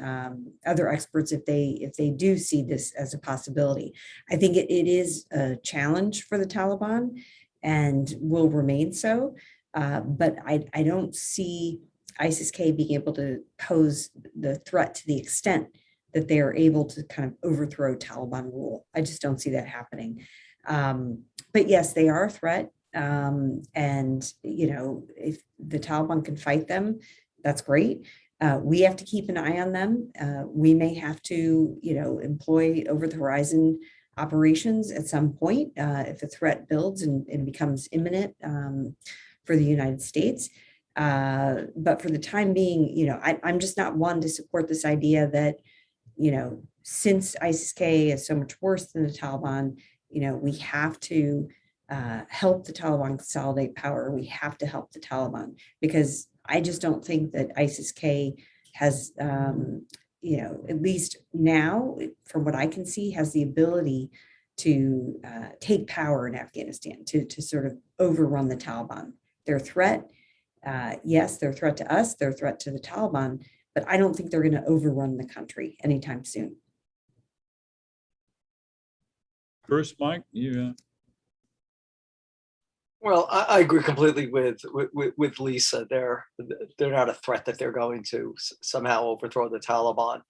other experts if they do see this as a possibility. I think it is a challenge for the Taliban and will remain so, but I don't see ISIS-K being able to pose the threat to the extent that they are able to kind of overthrow Taliban rule. I just don't see that happening. But yes, they are a threat. And, if the Taliban can fight them, that's great. We have to keep an eye on them. We may have to, employ over the horizon operations at some point if a threat builds and becomes imminent for the United States. But for the time being, I'm just not one to support this idea that, since ISIS-K is so much worse than the Taliban, we have to help the Taliban consolidate power. We have to help the Taliban, because I just don't think that ISIS-K has, at least now, from what I can see, has the ability to take power in Afghanistan, to sort of overrun the Taliban. Their threat, yes, they're a threat to us, they're a threat to the Taliban, but I don't think they're going to overrun the country anytime soon. Bruce, Mike, you. Well, I agree completely with Lisa. They're not a threat that they're going to somehow overthrow the Taliban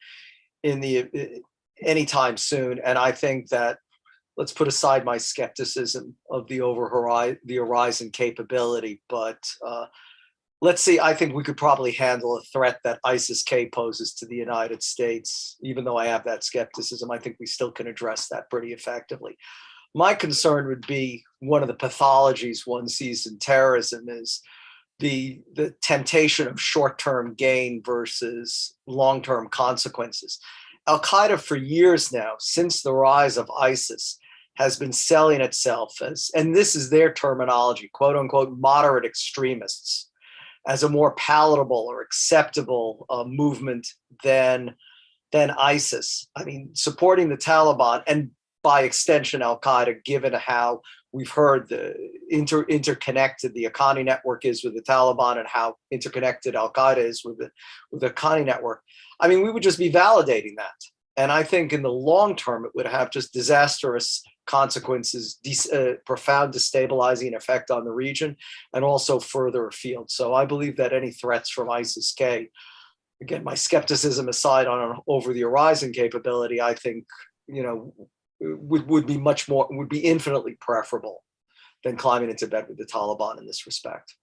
anytime soon. And I think that, let's put aside my skepticism of the horizon capability, but let's see. I think we could probably handle a threat that ISIS-K poses to the United States. Even though I have that skepticism, I think we still can address that pretty effectively. My concern would be one of the pathologies one sees in terrorism is the temptation of short-term gain versus long-term consequences. Al-Qaeda for years now, since the rise of ISIS, has been selling itself as, and this is their terminology, quote unquote, moderate extremists, as a more palatable or acceptable movement than ISIS. I mean, supporting the Taliban and by extension Al-Qaeda, given how we've heard the interconnected the Haqqani network is with the Taliban and how interconnected Al-Qaeda is with the Haqqani network. I mean, we would just be validating that. And I think in the long term, it would have just disastrous consequences, profound destabilizing effect on the region, and also further afield. So I believe that any threats from ISIS-K, again, my skepticism aside on an over-the-horizon capability, I think, would be infinitely preferable than climbing into bed with the Taliban in this respect.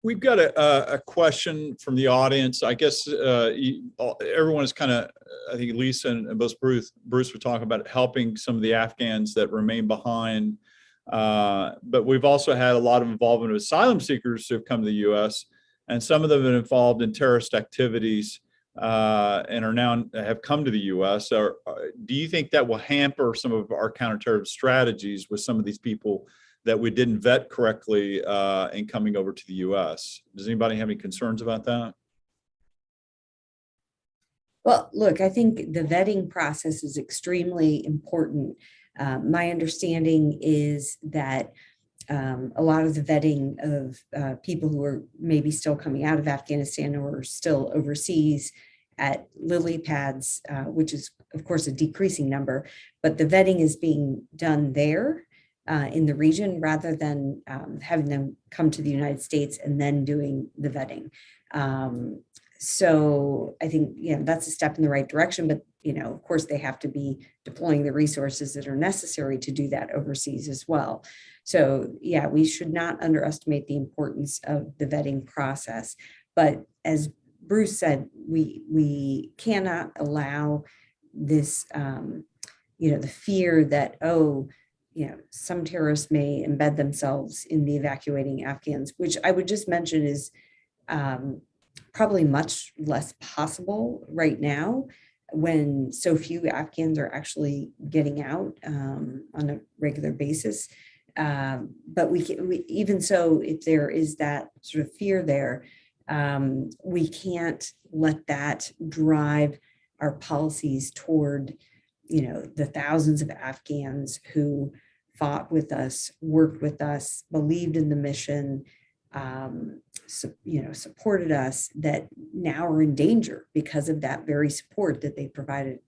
We've got a question from the audience. I guess everyone is kind of, I think Lisa and both Bruce were talking about helping some of the Afghans that remain behind. But we've also had a lot of involvement of asylum seekers who have come to the U.S., and some of them have been involved in terrorist activities and are now have come to the U.S. Do you think that will hamper some of our counterterrorism strategies with some of these people that we didn't vet correctly in coming over to the U.S.? Does anybody have any concerns about that? Well, look, I think the vetting process is extremely important. My understanding is that a lot of the vetting of people who are maybe still coming out of Afghanistan or still overseas at lily pads, which is, of course, a decreasing number, but the vetting is being done there in the region rather than having them come to the United States and then doing the vetting. So I think, that's a step in the right direction, but, of course, they have to be deploying the resources that are necessary to do that overseas as well. So, yeah, we should not underestimate the importance of the vetting process. But as Bruce said, we cannot allow this, the fear that, some terrorists may embed themselves in the evacuating Afghans, which I would just mention is probably much less possible right now when so few Afghans are actually getting out on a regular basis. But we even so, if there is that sort of fear there, we can't let that drive our policies toward, the thousands of Afghans who fought with us, worked with us, believed in the mission, supported us, that now are in danger because of that very support that they provided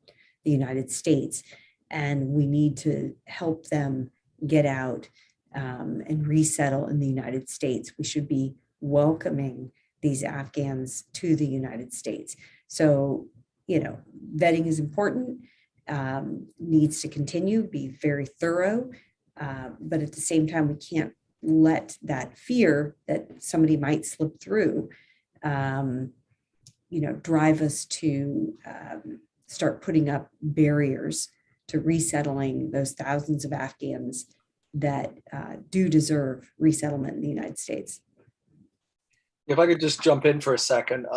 the United States. And we need to help them get out and resettle in the United States. We should be welcoming these Afghans to the United States. So, vetting is important, needs to continue, be very thorough. But at the same time, we can't let that fear that somebody might slip through, drive us to start putting up barriers to resettling those thousands of Afghans that do deserve resettlement in the United States. If I could just jump in for a second,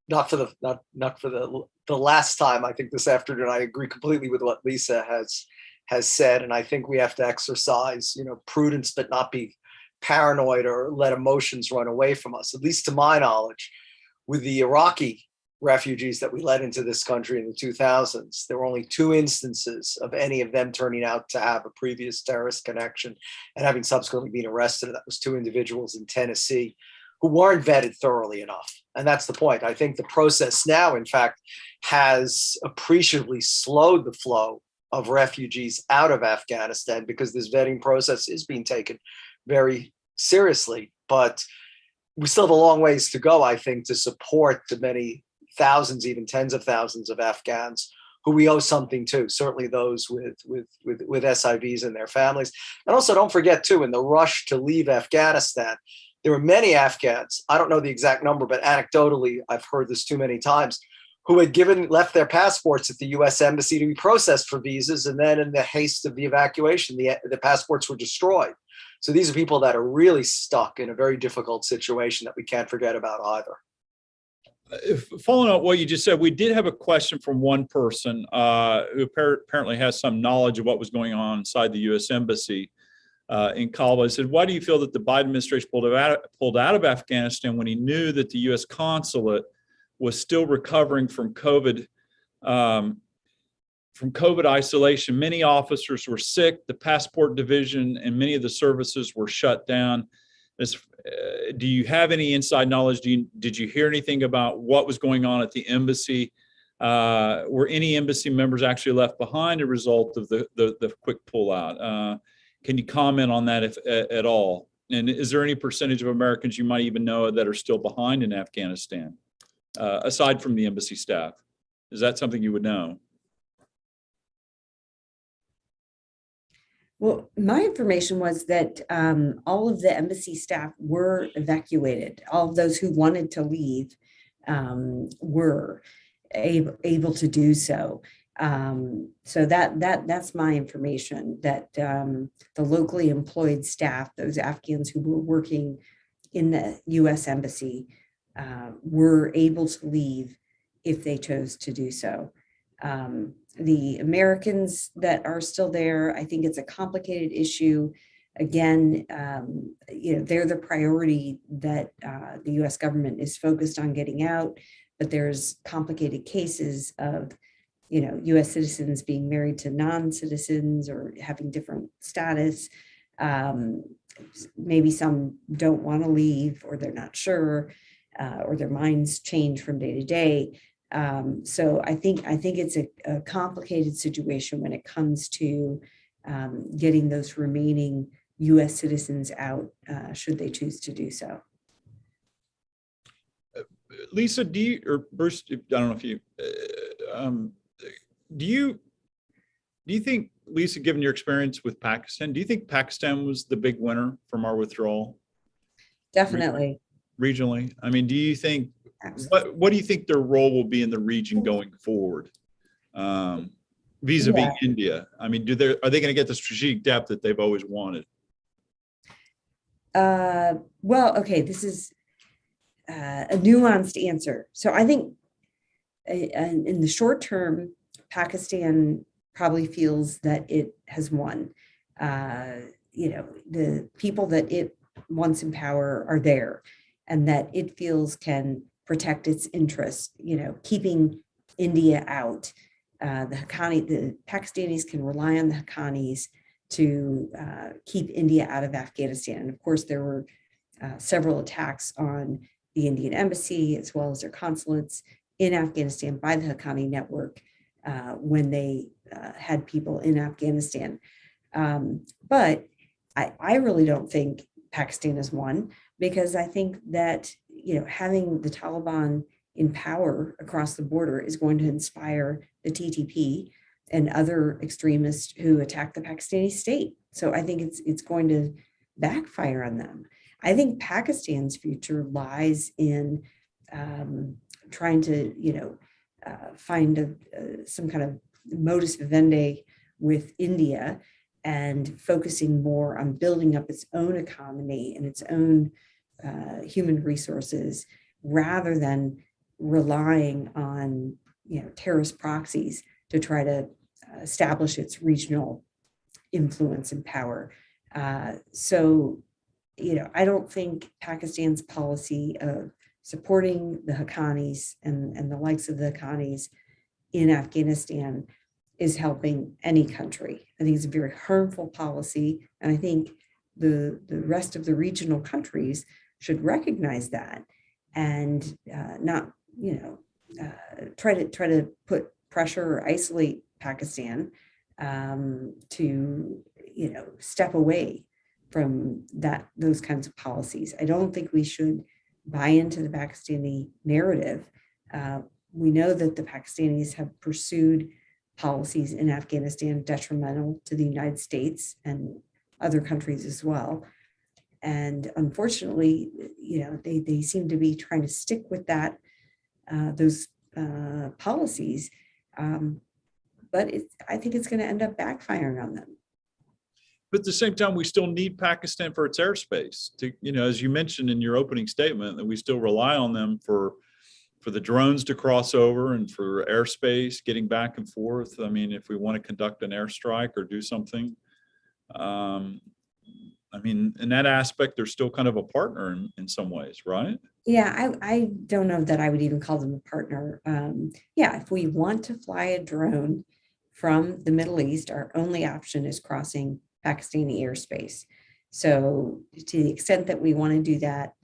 not for the last time. I think this afternoon I agree completely with what Lisa has said, and I think we have to exercise, prudence, but not be paranoid or let emotions run away from us. At least to my knowledge, with the Iraqi refugees that we let into this country in the 2000s, there were only 2 instances of any of them turning out to have a previous terrorist connection and having subsequently been arrested. That was 2 individuals in Tennessee who weren't vetted thoroughly enough. And that's the point. I think the process now, in fact, has appreciably slowed the flow of refugees out of Afghanistan because this vetting process is being taken very seriously. But we still have a long ways to go, I think, to support the many thousands, even tens of thousands of Afghans who we owe something to, certainly those with SIVs and their families. And also don't forget too, in the rush to leave Afghanistan, there were many Afghans, I don't know the exact number, but anecdotally, I've heard this too many times, who had left their passports at the US Embassy to be processed for visas. And then in the haste of the evacuation, the passports were destroyed. So these are people that are really stuck in a very difficult situation that we can't forget about either. Following up what you just said, we did have a question from one person who apparently has some knowledge of what was going on inside the U.S. Embassy in Kabul. He said, why do you feel that the Biden administration pulled out of Afghanistan when he knew that the U.S. consulate was still recovering from COVID isolation? Many officers were sick, the passport division and many of the services were shut down. Do you have any inside knowledge? Did you hear anything about what was going on at the embassy? Were any embassy members actually left behind as a result of the quick pullout? Can you comment on that at all? And is there any percentage of Americans you might even know that are still behind in Afghanistan, aside from the embassy staff? Is that something you would know? Well, my information was that all of the embassy staff were evacuated. All of those who wanted to leave were able to do so. So that's my information, that the locally employed staff, those Afghans who were working in the U.S. Embassy, were able to leave if they chose to do so. The Americans that are still there, I think it's a complicated issue. Again, they're the priority that the U.S. government is focused on getting out, but there's complicated cases of, U.S. citizens being married to non-citizens or having different status. Maybe some don't want to leave, or they're not sure, or their minds change from day to day. So I think it's a complicated situation when it comes to getting those remaining U.S. citizens out, should they choose to do so. Lisa, or Bruce, I don't know if you, do you think, Lisa, given your experience with Pakistan, do you think Pakistan was the big winner from our withdrawal? Definitely. Regionally? I mean, do you think, what do you think their role will be in the region going forward, vis-a-vis India? I mean, are they going to get the strategic depth that they've always wanted? Well, okay, this is a nuanced answer. So I think in the short term, Pakistan probably feels that it has won. The people that it wants in power are there, and that it feels can protect its interests, keeping India out. The Pakistanis can rely on the Haqqanis to keep India out of Afghanistan. And of course, there were several attacks on the Indian embassy as well as their consulates in Afghanistan by the Haqqani network when they had people in Afghanistan. But I really don't think Pakistan has won, because I think that having the Taliban in power across the border is going to inspire the TTP and other extremists who attack the Pakistani state. So I think it's going to backfire on them. I think Pakistan's future lies in trying to, find some kind of modus vivendi with India and focusing more on building up its own economy and its own human resources, rather than relying on terrorist proxies to try to establish its regional influence and power. So I don't think Pakistan's policy of supporting the Haqqanis and the likes of the Haqqanis in Afghanistan is helping any country. I think it's a very harmful policy, and I think the rest of the regional countries should recognize that and not try to put pressure or isolate Pakistan to step away from those kinds of policies. I don't think we should buy into the Pakistani narrative. We know that the Pakistanis have pursued policies in Afghanistan detrimental to the United States and other countries as well. And unfortunately, they seem to be trying to stick with those policies. But I think it's going to end up backfiring on them. But at the same time, we still need Pakistan for its airspace. To, as you mentioned in your opening statement, that we still rely on them for the drones to cross over and for airspace, getting back and forth. I mean, if we want to conduct an airstrike or do something, in that aspect, they're still kind of a partner in some ways, right? Yeah, I don't know that I would even call them a partner. If we want to fly a drone from the Middle East, our only option is crossing Pakistani airspace. So to the extent that we want to do that,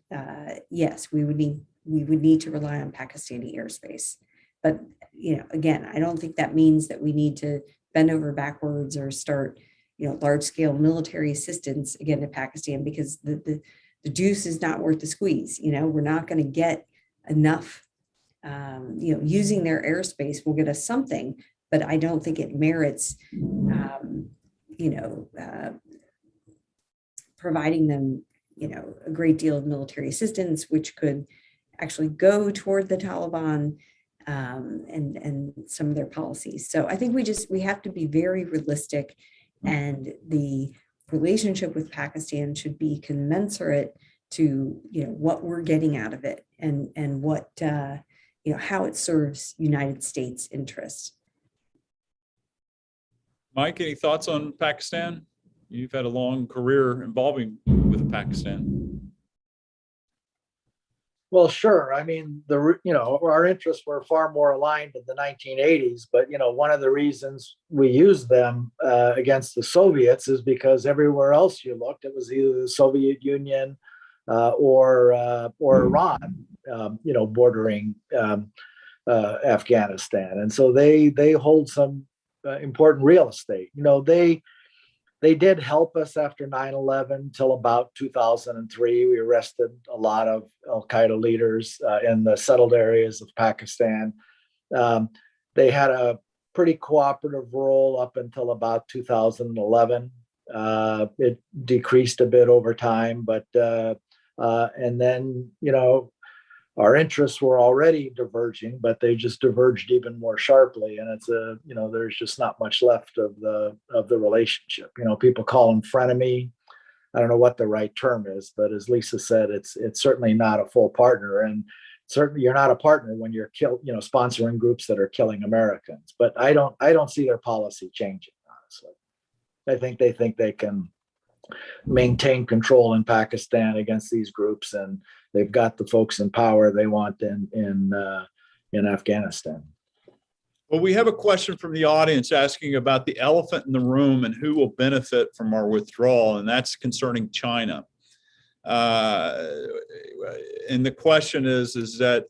yes, we would need to rely on Pakistani airspace. But again, I don't think that means that we need to bend over backwards or start large scale military assistance again to Pakistan, because the juice is not worth the squeeze. We're not going to get enough. Using their airspace will get us something, but I don't think it merits providing them a great deal of military assistance, which could actually go toward the Taliban and some of their policies. So I think we have to be very realistic, and the relationship with Pakistan should be commensurate to what we're getting out of it, and what how it serves United States interests. Mike, any thoughts on Pakistan? You've had a long career involving with Pakistan. Well, sure. I mean, our interests were far more aligned in the 1980s, but one of the reasons we used them against the Soviets is because everywhere else you looked, it was either the Soviet Union or Iran, bordering Afghanistan, and so they hold some important real estate. They did help us after 9/11 till about 2003. We arrested a lot of Al-Qaeda leaders in the settled areas of Pakistan. They had a pretty cooperative role up until about 2011. It decreased a bit over time, but and then our interests were already diverging, but they just diverged even more sharply. And it's there's just not much left of the relationship. People call them frenemy. I don't know what the right term is, but as Lisa said, it's certainly not a full partner. And certainly you're not a partner when you're sponsoring groups that are killing Americans. But I don't see their policy changing, honestly. I think they can maintain control in Pakistan against these groups, and they've got the folks in power they want in Afghanistan. Well, we have a question from the audience asking about the elephant in the room and who will benefit from our withdrawal, and that's concerning China. And the question is that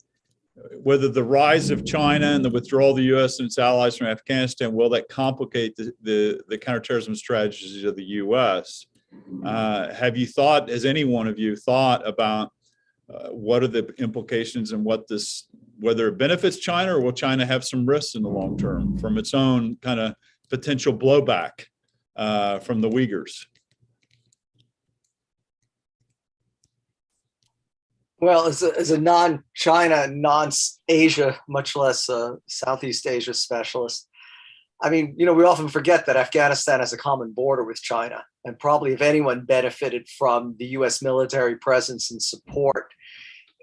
whether the rise of China and the withdrawal of the U.S. and its allies from Afghanistan, will that complicate the counterterrorism strategies of the U.S.? Has any one of you thought about what are the implications and whether it benefits China, or will China have some risks in the long term from its own kind of potential blowback from the Uyghurs? Well, as a non-China, non-Asia, much less Southeast Asia specialist, I mean, we often forget that Afghanistan has a common border with China, and probably if anyone benefited from the U.S. military presence and support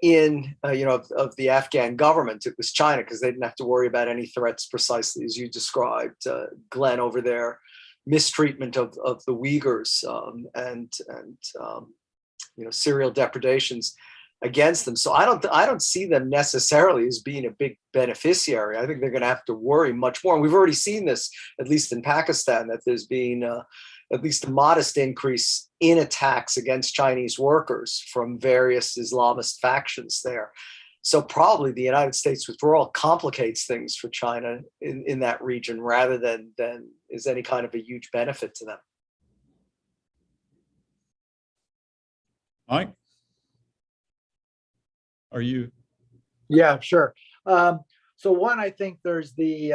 of the Afghan government, it was China, because they didn't have to worry about any threats precisely as you described, Glenn, over their mistreatment of the Uyghurs and serial depredations against them. So I don't see them necessarily as being a big beneficiary. I think they're going to have to worry much more. And we've already seen this, at least in Pakistan, that there's been at least a modest increase in attacks against Chinese workers from various Islamist factions there. So probably the United States withdrawal complicates things for China in that region rather than is any kind of a huge benefit to them. Mike? Are you? Yeah, sure. So one, I think there's the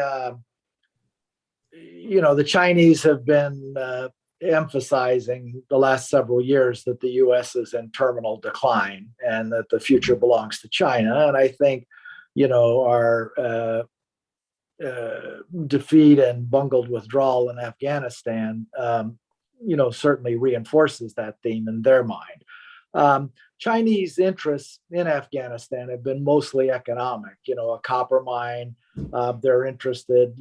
Chinese have been emphasizing the last several years that the U.S. is in terminal decline and that the future belongs to China. And I think, our defeat and bungled withdrawal in Afghanistan, certainly reinforces that theme in their mind. Chinese interests in Afghanistan have been mostly economic, a copper mine. They're interested,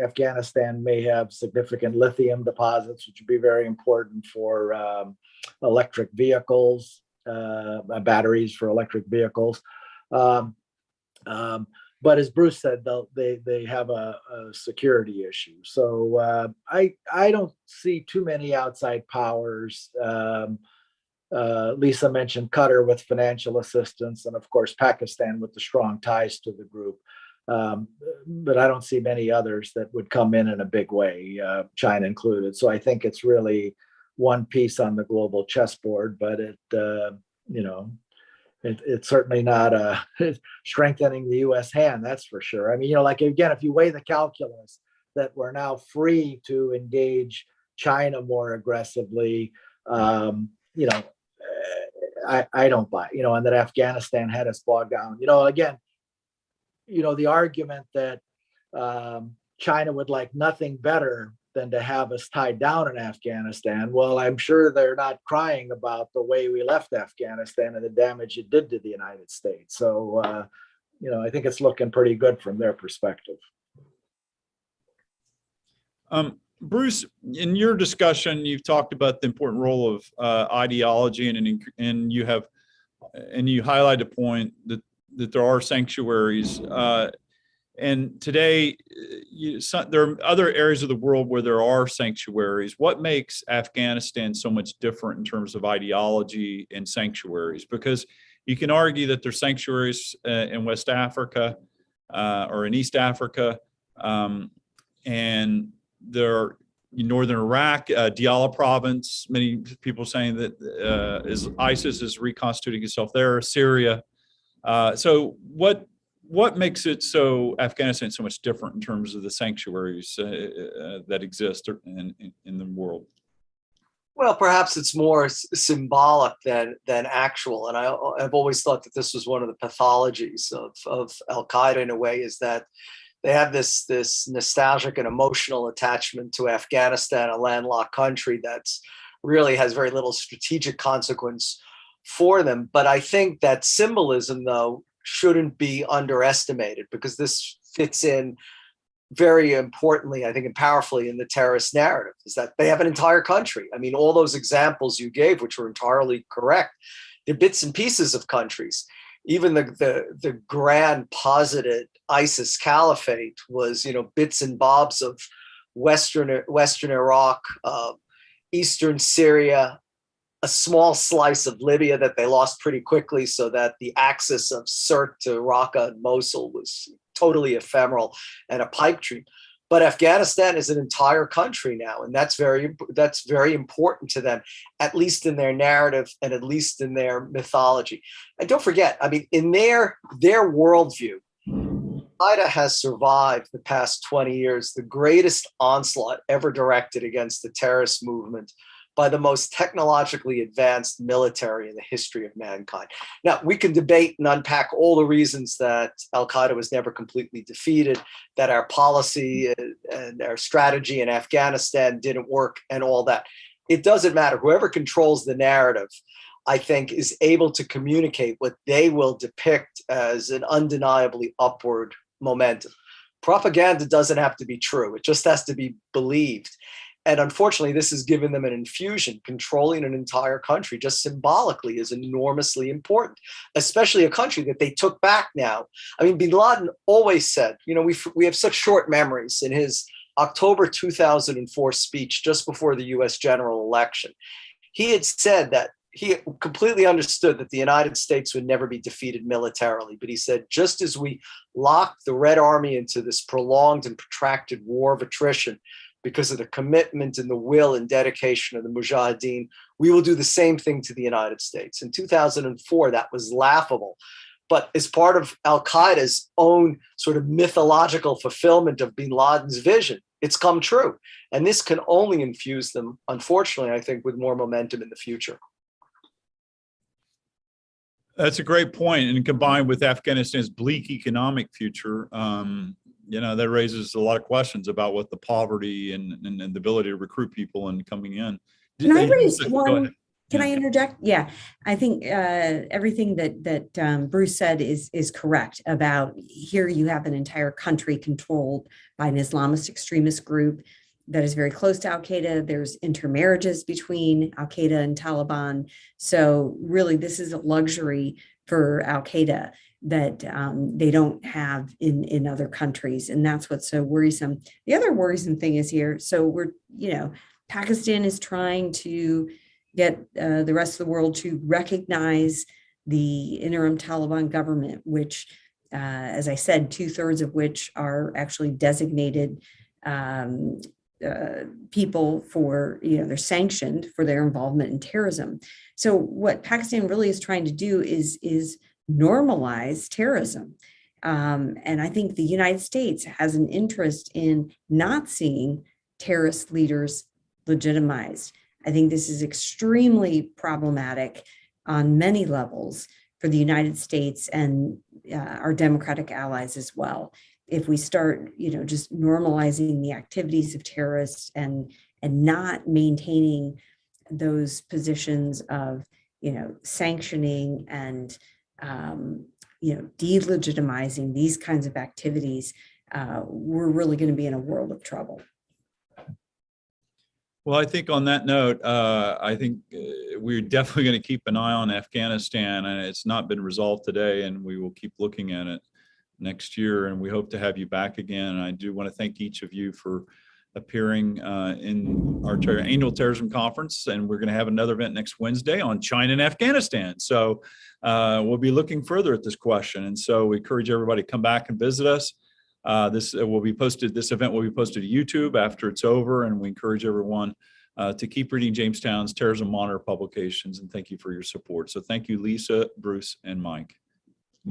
Afghanistan may have significant lithium deposits, which would be very important for electric vehicles, batteries for electric vehicles. but as Bruce said, they have a security issue. So I don't see too many outside powers. Lisa mentioned Qatar with financial assistance, and of course Pakistan with the strong ties to the group. But I don't see many others that would come in a big way, China included. So I think it's really one piece on the global chessboard, but it's certainly not strengthening the U.S. hand, that's for sure. I mean, like, again, if you weigh the calculus that we're now free to engage China more aggressively, I don't buy, and that Afghanistan had us bogged down. Again, the argument that China would like nothing better than to have us tied down in Afghanistan. Well, I'm sure they're not crying about the way we left Afghanistan and the damage it did to the United States. So, I think it's looking pretty good from their perspective. Bruce, in your discussion, you've talked about the important role of ideology, and you highlight the point that there are sanctuaries. And today, there are other areas of the world where there are sanctuaries. What makes Afghanistan so much different in terms of ideology and sanctuaries? Because you can argue that there's sanctuaries in West Africa or in East Africa, and there are in northern Iraq, Diyala province. Many people saying that ISIS is reconstituting itself there. Syria. So what makes it so Afghanistan so much different in terms of the sanctuaries that exist in the world? Well, perhaps it's more symbolic than actual. And I've always thought that this was one of the pathologies of Al-Qaeda in a way, is that they have this nostalgic and emotional attachment to Afghanistan, a landlocked country that's really has very little strategic consequence for them. But I think that symbolism, though, shouldn't be underestimated, because this fits in very importantly, I think, and powerfully in the terrorist narrative, is that they have an entire country. I mean, all those examples you gave, which were entirely correct, they're bits and pieces of countries. Even the grand posited ISIS caliphate was, bits and bobs of Western Iraq, Eastern Syria, a small slice of Libya that they lost pretty quickly, so that the axis of Sirte to Raqqa and Mosul was totally ephemeral and a pipe dream. But Afghanistan is an entire country now, and that's very important to them, at least in their narrative and at least in their mythology. And don't forget, I mean, in their worldview, Al-Qaeda has survived the past 20 years, the greatest onslaught ever directed against the terrorist movement by the most technologically advanced military in the history of mankind. Now, we can debate and unpack all the reasons that Al-Qaeda was never completely defeated, that our policy and our strategy in Afghanistan didn't work and all that. It doesn't matter. Whoever controls the narrative, I think, is able to communicate what they will depict as an undeniably upward momentum. Propaganda doesn't have to be true. It just has to be believed. And unfortunately, this has given them an infusion. Controlling an entire country just symbolically is enormously important, especially a country that they took back now. I mean, bin Laden always said, we have such short memories. In his October 2004 speech just before the US general election, he had said that he completely understood that the United States would never be defeated militarily. But he said, just as we locked the Red Army into this prolonged and protracted war of attrition, because of the commitment and the will and dedication of the Mujahideen, we will do the same thing to the United States. In 2004, that was laughable. But as part of Al-Qaeda's own sort of mythological fulfillment of bin Laden's vision, it's come true. And this can only infuse them, unfortunately, I think, with more momentum in the future. That's a great point. And combined with Afghanistan's bleak economic future, that raises a lot of questions about what the poverty and the ability to recruit people and coming in. Can I raise one? Can I interject? Yeah, I think everything that Bruce said is correct about here. You have an entire country controlled by an Islamist extremist group that is very close to Al-Qaeda. There's intermarriages between Al-Qaeda and Taliban. So really, this is a luxury for Al-Qaeda. that they don't have in other countries. And that's what's so worrisome. The other worrisome thing is here. So Pakistan is trying to get the rest of the world to recognize the interim Taliban government, which, as I said, 2/3 of which are actually designated people for, they're sanctioned for their involvement in terrorism. So what Pakistan really is trying to do is normalize terrorism. And I think the United States has an interest in not seeing terrorist leaders legitimized. I think this is extremely problematic on many levels for the United States and our democratic allies as well. If we start, just normalizing the activities of terrorists and not maintaining those positions of, sanctioning and, delegitimizing these kinds of activities, we're really going to be in a world of trouble. Well, I think on that note, I think we're definitely going to keep an eye on Afghanistan, and it's not been resolved today, and we will keep looking at it next year, and we hope to have you back again. And I do want to thank each of you for appearing in our annual terrorism conference, and we're going to have another event next Wednesday on China and Afghanistan. So we'll be looking further at this question, and so we encourage everybody to come back and visit us. This event will be posted to YouTube after it's over, and we encourage everyone to keep reading Jamestown's Terrorism Monitor publications, and thank you for your support. So thank you, Lisa, Bruce, and Mike.